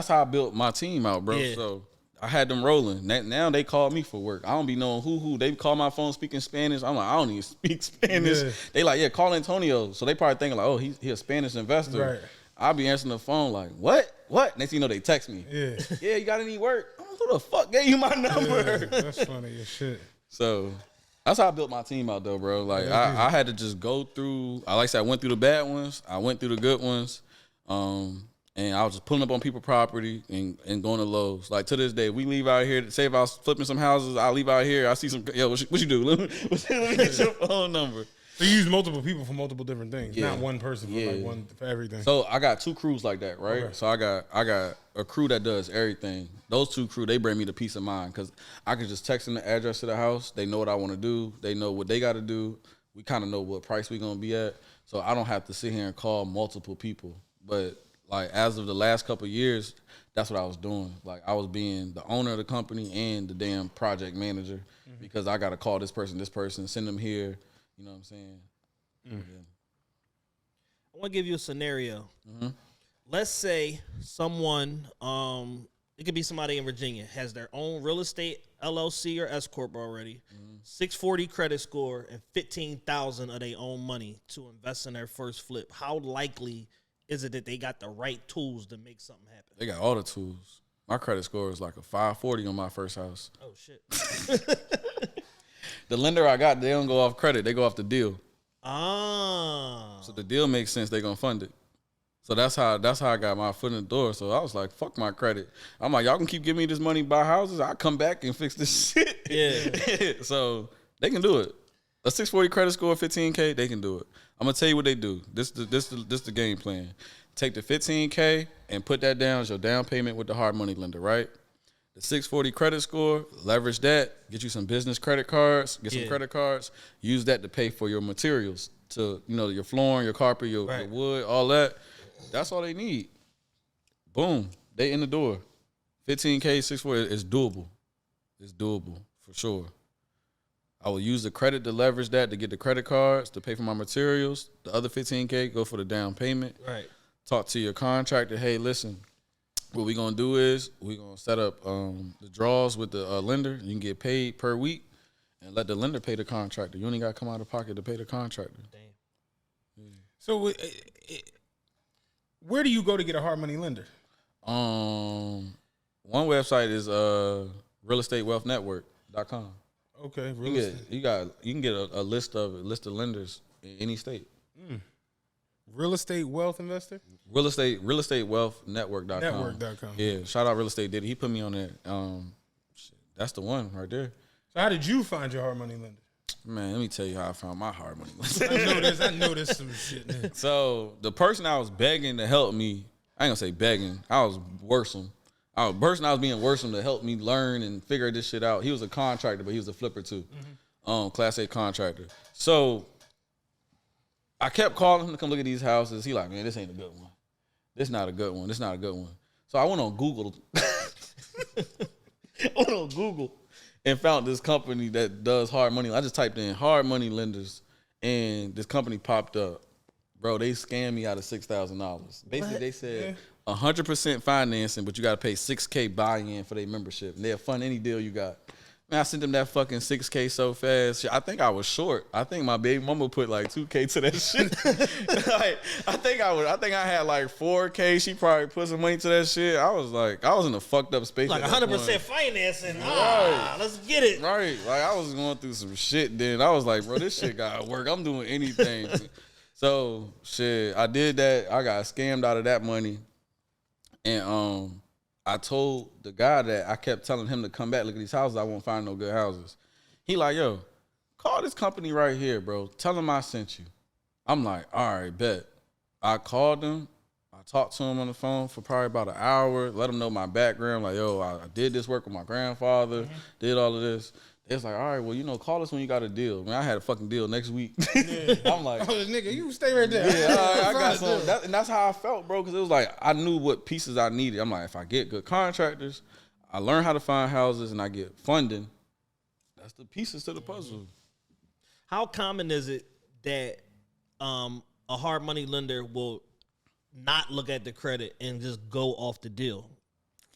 how I built my team out, bro. Yeah. So I had them rolling. Now they call me for work. I don't be knowing who. They call my phone speaking Spanish. I'm like, I don't even speak Spanish. Yeah. They like, yeah, call Antonio. So they probably thinking like, oh, he a Spanish investor. Right. I'll be answering the phone like, what? Next thing you know, they text me. Yeah, you got any work? Who the fuck gave you my number? Yeah, that's funny as shit. So That's how I built my team out, though, bro. Like, I had to just go through. Like I said, I went through the bad ones. I went through the good ones. And I was just pulling up on people's property and going to Lowe's. Like, to this day, we leave out here. Say if I was flipping some houses, I leave out here. I see some, yo, what you do? Let me get your phone number. So you use multiple people for multiple different things, not one person for like one for everything. So I got 2 crews like that, right? Okay. So I got a crew that does everything. Those 2 crew, they bring me the peace of mind because I can just text them the address to the house. They know what I want to do. They know what they got to do. We kind of know what price we gonna be at. So I don't have to sit here and call multiple people. But like as of the last couple of years, that's what I was doing. Like I was being the owner of the company and the damn project manager because I got to call this person, send them here. You know what I'm saying? Yeah. I want to give you a scenario. Let's say someone, it could be somebody in Virginia, has their own real estate LLC or S corp already, 640 credit score, and $15,000 of their own money to invest in their first flip. How likely is it that they got the right tools to make something happen? They got all the tools. My credit score is like a 540 on my first house. Oh shit! The lender I got, they don't go off credit. They go off the deal. Ah. So the deal makes sense. They gonna fund it. So that's how I got my foot in the door. So I was like, fuck my credit. I'm like, y'all can keep giving me this money, buy houses. I'll come back and fix this shit. Yeah. So they can do it. A 640 credit score, 15K, they can do it. I'm gonna tell you what they do. This the game plan. Take the 15K and put that down as your down payment with the hard money lender, right? The 640 credit score, leverage that, get you some business credit cards, some credit cards, use that to pay for your materials, to your flooring, your carpet, your wood, all that. That's all they need. Boom, they in the door. 15K, 640 is doable. It's doable for sure. I will use the credit to leverage that to get the credit cards to pay for my materials. The other 15K go for the down payment. Right. Talk to your contractor. Hey, listen. What we're going to do is we're going to set up the draws with the lender. You can get paid per week and let the lender pay the contractor. You only got to come out of pocket to pay the contractor. Damn. Yeah. So where do you go to get a hard money lender? One website is realestatewealthnetwork.com. Okay, You can get a list of lenders in any state. Real estate wealth investor? Realestatewealthnetwork.com. Network.com. Yeah, shout out Real Estate Diddy. He put me on there. That's the one right there. So how did you find your hard money lender? Man, let me tell you how I found my hard money. I know there's some shit there. So the person I was begging to help me, I ain't gonna say begging, I was worsome. The person I was being worsome to help me learn and figure this shit out. He was a contractor, but he was a flipper too. Class A contractor. So I kept calling him to come look at these houses. He like, man, this ain't a good one. This not a good one. This not a good one. So I went on Google. And found this company that does hard money. I just typed in hard money lenders, and this company popped up. Bro, they scammed me out of $6,000. Basically, they said 100% financing, but you got to pay $6K buy-in for their membership, and they'll fund any deal you got. Man, I sent them that fucking $6K so fast. I think I was short. I think my baby mama put like $2K to that shit. Like, I think I had like $4K. She probably put some money to that shit. I was in a fucked up space. Like 100% financing. Right. Let's get it. Right. Like I was going through some shit then. I was like, bro, this shit gotta work. I'm doing anything. So shit, I did that. I got scammed out of that money. And I told the guy that I kept telling him to come back, look at these houses. I won't find no good houses. He like, yo, call this company right here, bro. Tell them I sent you. I'm like, all right, bet. I called them. I talked to him on the phone for probably about an hour, let him know my background. Like, yo, I did this work with my grandfather, did all of this. It's like, all right, well, call us when you got a deal. Man, I had a fucking deal next week. Yeah. I'm like, oh, nigga, you stay right there. Yeah, I got some. And that's how I felt, bro, because it was like I knew what pieces I needed. I'm like, if I get good contractors, I learn how to find houses, and I get funding, that's the pieces to the puzzle. How common is it that a hard money lender will not look at the credit and just go off the deal?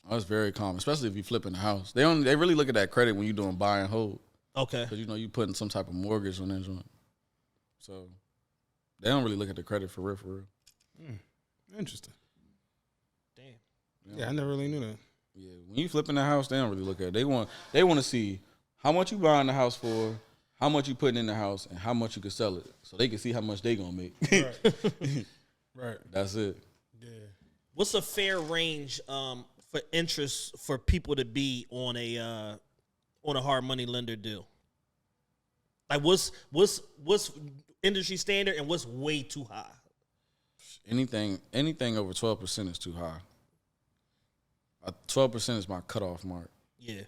That's very common, especially if you're flipping a house. They really look at that credit when you're doing buy and hold. Okay. Because you putting some type of mortgage on that joint. So they don't really look at the credit for real. Interesting. Damn. Yeah, I never really knew that. Yeah, when you flipping the house, they don't really look at it. They want to see how much you buying the house for, how much you putting in the house and how much you can sell it, so they can see how much they gonna make. Right. That's it. Yeah. What's a fair range for interest for people to be on a hard money lender deal? Like what's industry standard and what's way too high? Anything over 12% is too high. 12% is my cutoff mark. Yeah.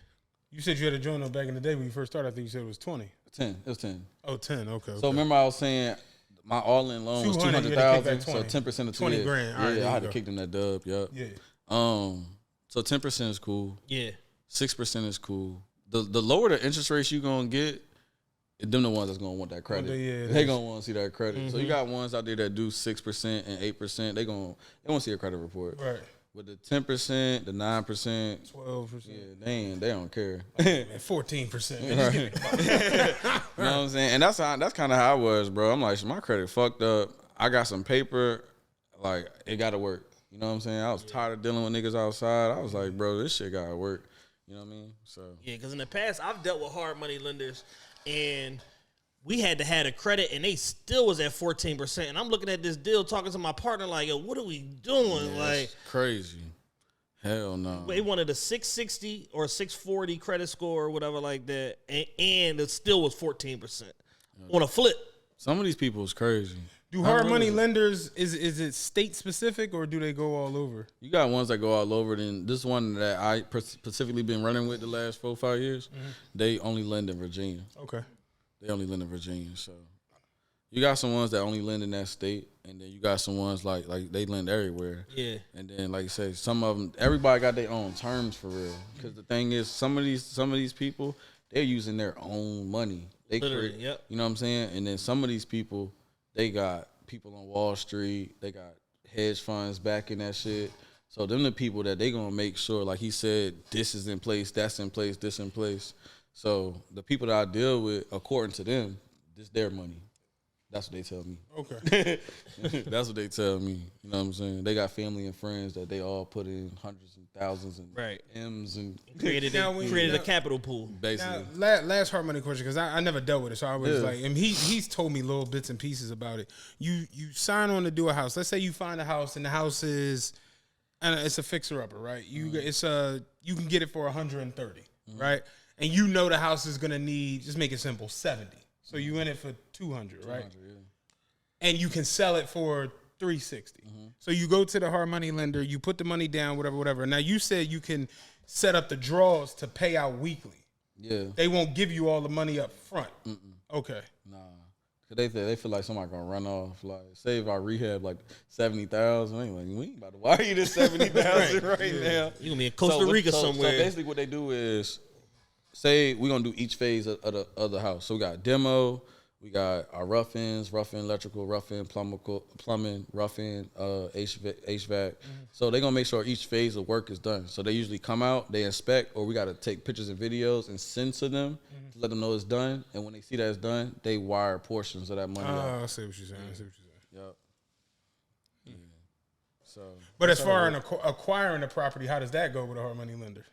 You said you had a joint back in the day when you first started. I think you said it was 20. 10. It was 10. Oh, 10. Okay. So remember I was saying my all-in loan was 200,000. So 10% of 20 grand. All right, I had to kick them that dub. Yep. Yeah. So 10% is cool. Yeah. 6% is cool. The lower the interest rates you gonna get, them the ones that's gonna want that credit. They gonna want to see that credit. So you got ones out there that do 6% and 8%. They want to see a credit report. Right. With the 10%, the 9%, 12%. yeah, they don't care. 14%. You know what I'm saying? And that's kind of how I was, bro. I'm like, my credit fucked up. I got some paper, like it got to work. You know what I'm saying? I was tired of dealing with niggas outside. I was like, bro, this shit got to work. You know what I mean? So yeah, because in the past I've dealt with hard money lenders, and we had to have a credit, and they still was at 14%. And I'm looking at this deal, talking to my partner, like, yo, what are we doing? yeah, like crazy. Hell no. They wanted a 660 or 640 credit score or whatever like that, and it still was 14% on a flip. Some of these people is crazy. Do hard money lenders, is it state specific or do they go all over? You got ones that go all over. Then this one that I specifically been running with the last 4-5 years, they only lend in Virginia. Okay. They only lend in Virginia. So you got some ones that only lend in that state, and then you got some ones like they lend everywhere. Yeah. And then like you say, some of them, everybody got their own terms for real. Because the thing is, some of these people, they're using their own money. They Literally, yep. You know what I'm saying? And then some of these people, they got people on Wall Street. They got hedge funds backing that shit. So them the people that they gonna make sure, like he said, this is in place, that's in place, this in place. So the people that I deal with, according to them, this their money. That's what they tell me. Okay. That's what they tell me. You know what I'm saying? They got family and friends that they all put in hundreds and thousands and M's and created a capital pool. Basically. Now, last hard money question, because I never dealt with it, so I was like, and he's told me little bits and pieces about it. You sign on to do a house. Let's say you find a house, and the house is, and it's a fixer upper, right? You can get it for 130, right? And you know the house is gonna need, just make it simple, 70. So you in it for 200, right? 200, yeah. And you can sell it for 360. So you go to the hard money lender, you put the money down, whatever. Now you said you can set up the draws to pay out weekly. Yeah. They won't give you all the money up front. Okay. Nah. Cause they feel like somebody gonna run off. Like, say if I rehab like 70,000, they like, we ain't about to wire you this 70,000 right now. You gonna be in Costa Rica somewhere. So basically, what they do is, say we're gonna do each phase of the house. So we got demo, we got our rough-in, electrical, rough-in, plumbing, rough-in, HVAC. So they're gonna make sure each phase of work is done. So they usually come out, they inspect, or we gotta take pictures and videos and send to them to let them know it's done. And when they see that it's done, they wire portions of that money out. I see what you're saying. Yep. Yeah. So, but as far as acquiring a property, how does that go with a hard money lender?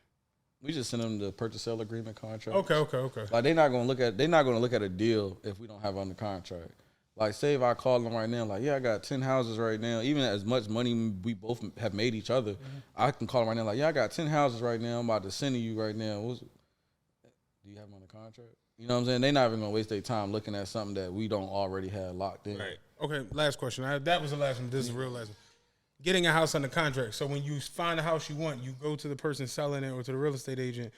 We just send them the purchase sale agreement contract. Okay. Like they're not gonna look at a deal if we don't have it under contract. Like say if I call them right now, like I got 10 houses right now. Even as much money we both have made each other, I can call them right now. Like I got 10 houses right now. I'm about to send to you right now. Do you have them on the contract? You know what I'm saying? They're not even gonna waste their time looking at something that we don't already have locked in. Right. Okay. Last question. That was the last one. This is the real last one. Getting a house under contract. So when you find a house you want, you go to the person selling it or to the real estate agent.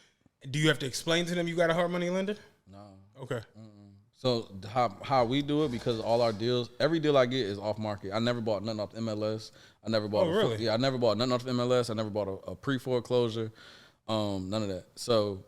Do you have to explain to them you got a hard money lender? No. Okay. So how we do it, because all our deals, every deal I get is off market. I never bought nothing off MLS. I never bought. I never bought nothing off MLS. I never bought a pre-foreclosure. None of that. So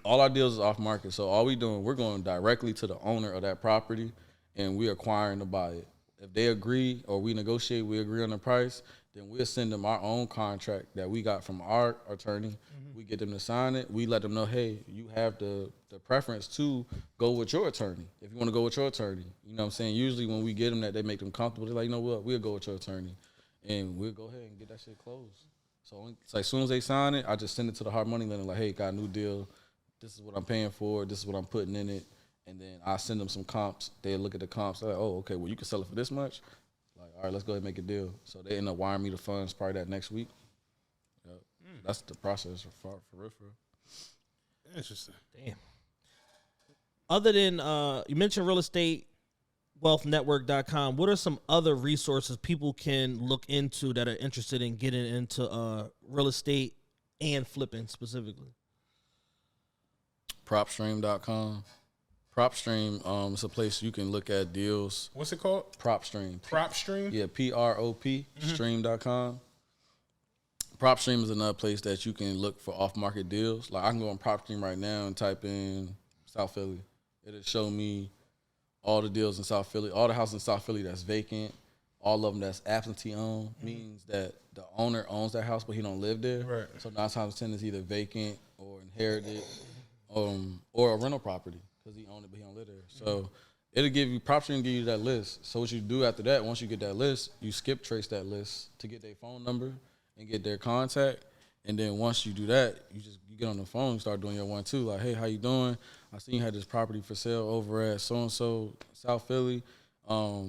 all our deals is off market. So all we doing, we're going directly to the owner of that property, and we acquiring to buy it. If they agree or we negotiate, we agree on the price, then we'll send them our own contract that we got from our attorney. We get them to sign it. We let them know, hey, you have the preference to go with your attorney. If you want to go with your attorney, you know what I'm saying? Usually when we get them that, they make them comfortable. They're like, you know what, we'll go with your attorney. And we'll go ahead and get that shit closed. So it's like as soon as they sign it, I just send it to the hard money lender like, hey, got a new deal. This is what I'm paying for. This is what I'm putting in it. and then I send them some comps. They look at the comps. They're like, oh, okay, well, you can sell it for this much. Like, all right, let's go ahead and make a deal. So they end up wiring me the funds probably that next week. Yep. That's the process for real. Interesting. Damn. Other than you mentioned real estate, wealthnetwork.com, what are some other resources people can look into that are interested in getting into real estate and flipping specifically? Propstream.com. Propstream is a place you can look at deals. What's it called? Propstream. Propstream? Yeah, PROP, stream.com. PropStream is another place that you can look for off-market deals. Like, I can go on PropStream right now and type in South Philly. It'll show me all the deals in South Philly, all the houses in South Philly that's vacant, all of them that's absentee owned, means that the owner owns that house, but he don't live there. Right. So 9 times 10 is either vacant or inherited, or a rental property because he owned it, but he don't live there. So it'll give you, PropStream give you that list. So what you do after that, once you get that list, you skip trace that list to get their phone number and get their contact. And then once you do that, you get on the phone and start doing your 1-2. Like, hey, how you doing? I seen you had this property for sale over at so-and-so, South Philly. I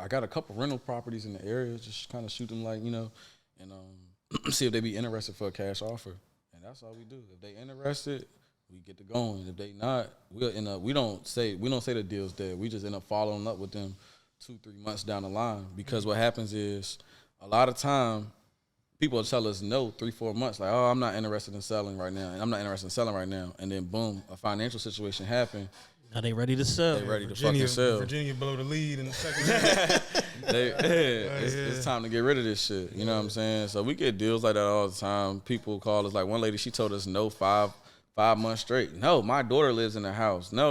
got a couple rental properties in the area. Just kind of shoot them, like, and see if they be interested for a cash offer. And that's all we do. If they interested, we get to going. If they not, we'll end up, we don't say the deal's dead. We just end up following up with them 2-3 months down the line. Because what happens is, a lot of time, people tell us no 3-4 months, like, oh, I'm not interested in selling right now. And I'm not interested in selling right now. And then boom, a financial situation happened. Now they ready to sell. They ready to fucking sell. Virginia blow the lead in the second half. It's time to get rid of this shit. You know what I'm saying? So we get deals like that all the time. People call us. Like, one lady, she told us no 5 months straight. No, my daughter lives in the house. No.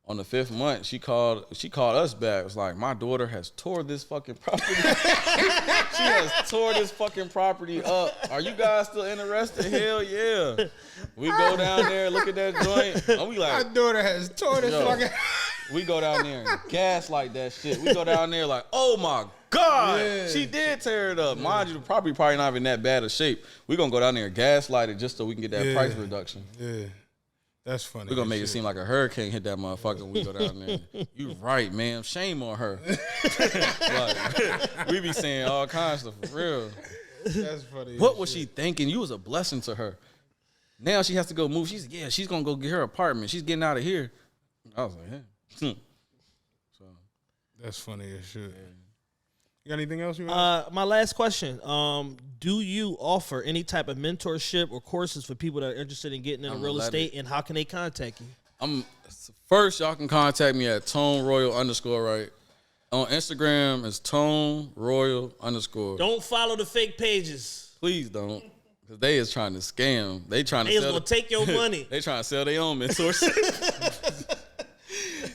On the 5th month, she called us back. It was like, my daughter has tore this fucking property. She has tore this fucking property up. Are you guys still interested? Hell yeah. We go down there, look at that joint. And we like, my daughter has tore this fucking. We go down there and gaslight that shit. We go down there like, oh my God, Yeah. she did tear it up. Mind you, the property probably not even that bad of shape. We gonna go down there and gaslight it just so we can get that price reduction. Yeah. That's funny. We're gonna make it seem like a hurricane hit that motherfucker when we go down there. You right, man. Shame on her. Like, we be saying all kinds of stuff for real. That's funny. What was she thinking? You was a blessing to her. Now she has to go move. She's gonna go get her apartment. She's getting out of here. I was like, yeah. So that's funny as shit. Yeah. You got anything else you want? My last question. Do you offer any type of mentorship or courses for people that are interested in getting into real estate, and how can they contact you? First, y'all can contact me at ToneRoyal_, right? On Instagram, it's ToneRoyal_. Don't follow the fake pages. Please don't. Because they is trying to scam. They trying to They sell. gonna take your money. They trying to sell their own mentorship.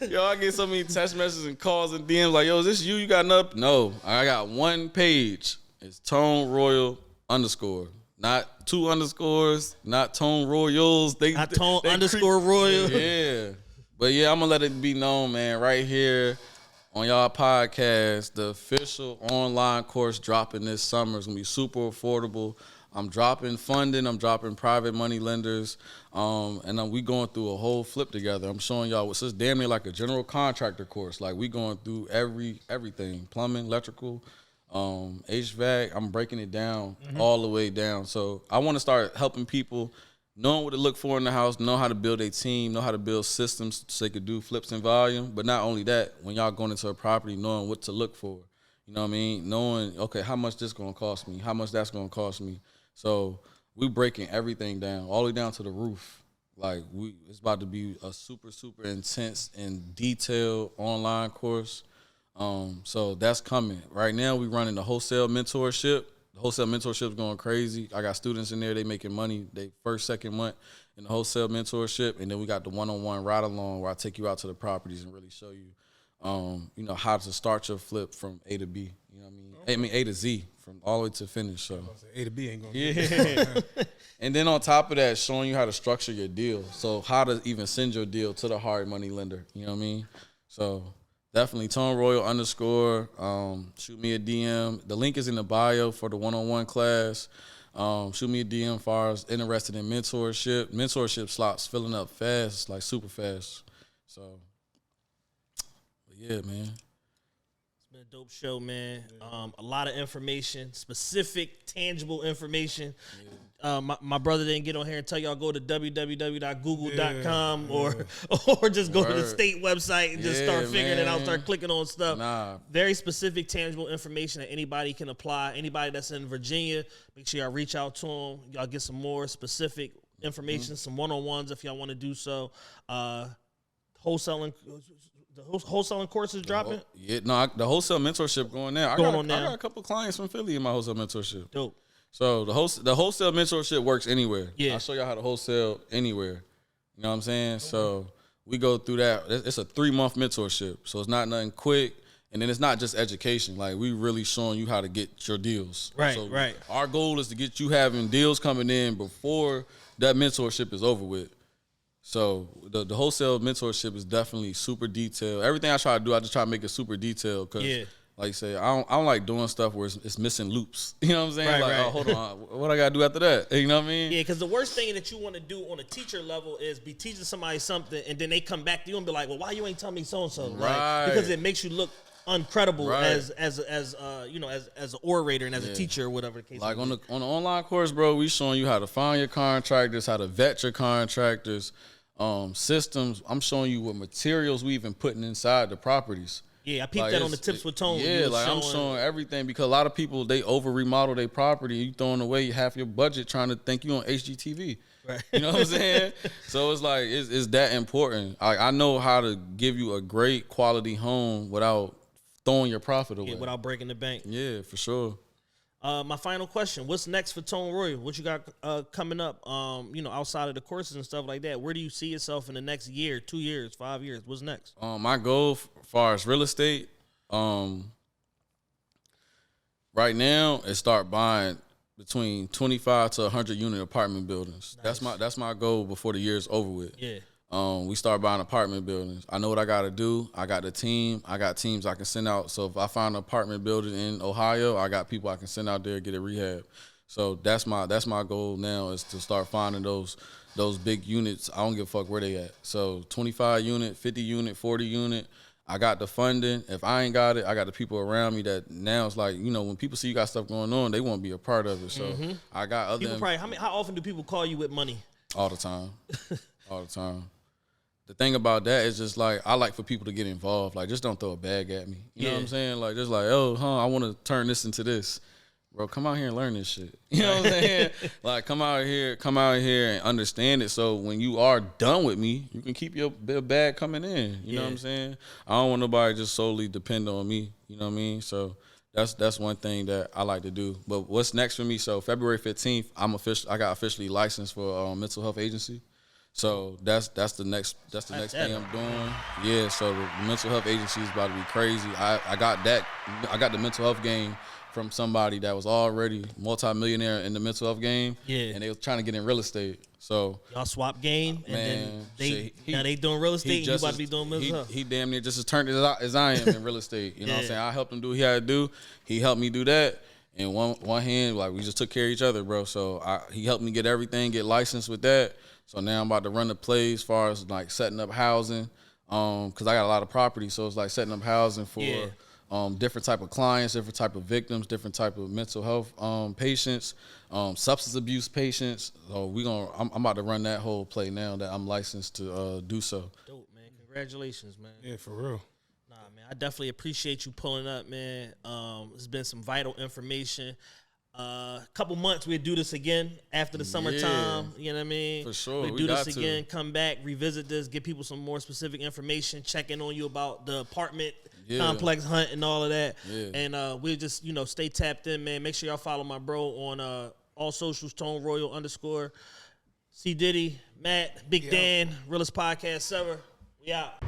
Yo, I get so many text messages and calls and DMs like, yo, is this you? You got enough? No, I got one page. It's ToneRoyal_. Not 2 underscores, not Tone Royals. Not Tone _ Royal. Yeah. But yeah, I'm going to let it be known, man, right here on y'all podcast, the official online course dropping this summer. It's going to be super affordable. I'm dropping funding. I'm dropping private money lenders. And we going through a whole flip together. I'm showing y'all what's damn near like a general contractor course. Like, we going through everything, plumbing, electrical, HVAC. I'm breaking it down all the way down. So I want to start helping people knowing what to look for in the house, know how to build a team, know how to build systems so they could do flips and volume. But not only that, when y'all going into a property, knowing what to look for. You know what I mean? Knowing, okay, how much this going to cost me? How much that's going to cost me? So we breaking everything down, all the way down to the roof. Like, it's about to be a super, super intense and detailed online course. So that's coming. Right now, we running the wholesale mentorship. The wholesale mentorship is going crazy. I got students in there. They making money. They first, second month in the wholesale mentorship. And then we got the one-on-one ride along where I take you out to the properties and really show you, how to start your flip from A to B. You know what I mean? Okay. I mean, A to Z, from all the way to finish. So A to B ain't going to yeah. And then on top of that, showing you how to structure your deal. So how to even send your deal to the hard money lender. You know what I mean? So definitely ToneRoyal_. Shoot me a DM. The link is in the bio for the one-on-one class. Shoot me a DM as far as interested in mentorship. Mentorship slots filling up fast, like super fast. So, but yeah, man. It's been a dope show, man. A lot of information, specific, tangible information. My brother didn't get on here and tell y'all go to www.google.com or just go to the state website and just start figuring it out, start clicking on stuff. Very specific, tangible information that anybody can apply. Anybody that's in Virginia, make sure y'all reach out to them. Y'all get some more specific information, some one-on-ones if y'all want to do so. Wholesaling. The wholesaling course is dropping? The wholesale mentorship going now. I got a couple clients from Philly in my wholesale mentorship. Dope. So the wholesale mentorship works anywhere. Yeah. I'll show y'all how to wholesale anywhere. You know what I'm saying? Okay. So we go through that. It's a 3-month mentorship. So it's not nothing quick. And then it's not just education. Like, we really showing you how to get your deals. Right, so right. Our goal is to get you having deals coming in before that mentorship is over with. So the wholesale mentorship is definitely super detailed. Everything I try to do, I just try to make it super detailed because, like you say, I don't like doing stuff where it's missing loops. You know what I'm saying? Right. Oh, hold on, what I gotta do after that? You know what I mean? Yeah, because the worst thing that you want to do on a teacher level is be teaching somebody something and then they come back to you and be like, well, why you ain't telling me so and so? Right. Because it makes you look uncredible as an orator and as a teacher or whatever the case. Like on the online course, bro, we showing you how to find your contractors, how to vet your contractors, systems. I'm showing you what materials we even putting inside the properties. Yeah, I peeped that on the tips with Tone. Yeah, like I'm showing everything because a lot of people, they over remodel their property. You throwing away half your budget trying to think you on HGTV. Right. You know what I'm saying? So it's like it's that important. I know how to give you a great quality home without throwing your profit away. Yeah, without breaking the bank. Yeah, for sure. My final question: what's next for Tone Royal? What you got coming up? Outside of the courses and stuff like that. Where do you see yourself in the next year, 2 years, 5 years? What's next? My goal, as far as real estate, right now is start buying between 25 to 100 unit apartment buildings. Nice. That's my goal before the year's over with. Yeah. We start buying apartment buildings. I know what I got to do. I got the team. I got teams I can send out. So if I find an apartment building in Ohio, I got people I can send out there, get it rehab. So that's my goal now is to start finding those big units. I don't give a fuck where they at. So 25 unit, 50 unit, 40 unit. I got the funding. If I ain't got it, I got the people around me that now it's like, when people see you got stuff going on, they want to be a part of it. So I got other people probably, how often do people call you with money? All the time. All the time. The thing about that is just like, I like for people to get involved. Like, just don't throw a bag at me. You know what I'm saying? Like, just like, I want to turn this into this. Bro, come out here and learn this shit. You know what I'm saying? Like, come out here and understand it. So when you are done with me, you can keep your bag coming in. You know what I'm saying? I don't want nobody just solely depend on me. You know what I mean? So that's one thing that I like to do. But what's next for me? So February 15th, I got officially licensed for a mental health agency. So that's the next thing I'm doing. Yeah, so the mental health agency is about to be crazy. I got the mental health game from somebody that was already multi-millionaire in the mental health game. Yeah. And they was trying to get in real estate. So y'all swap game and then they doing real estate and you about to be doing mental health. He damn near just as turned as I am in real estate. You know what I'm saying? I helped him do what he had to do. He helped me do that. In one hand, like, we just took care of each other, bro. So he helped me get everything, get licensed with that. So now I'm about to run the plays as far as like setting up housing, because I got a lot of property. So it's like setting up housing for different type of clients, different type of victims, different type of mental health patients, substance abuse patients. So I'm about to run that whole play now that I'm licensed to do so. Dope, man. Congratulations, man. Yeah, for real. Nah, man. I definitely appreciate you pulling up, man. It's been some vital information. Couple months we'll do this again after the summertime. You know what I mean? For sure. We'll do this again, come back, revisit this, give people some more specific information, check in on you about the apartment complex hunt and all of that. Yeah. And we'll just, stay tapped in, man. Make sure y'all follow my bro on all socials, Tone Royal _ C Diddy, Matt, Big Dan, realest podcast ever. We out.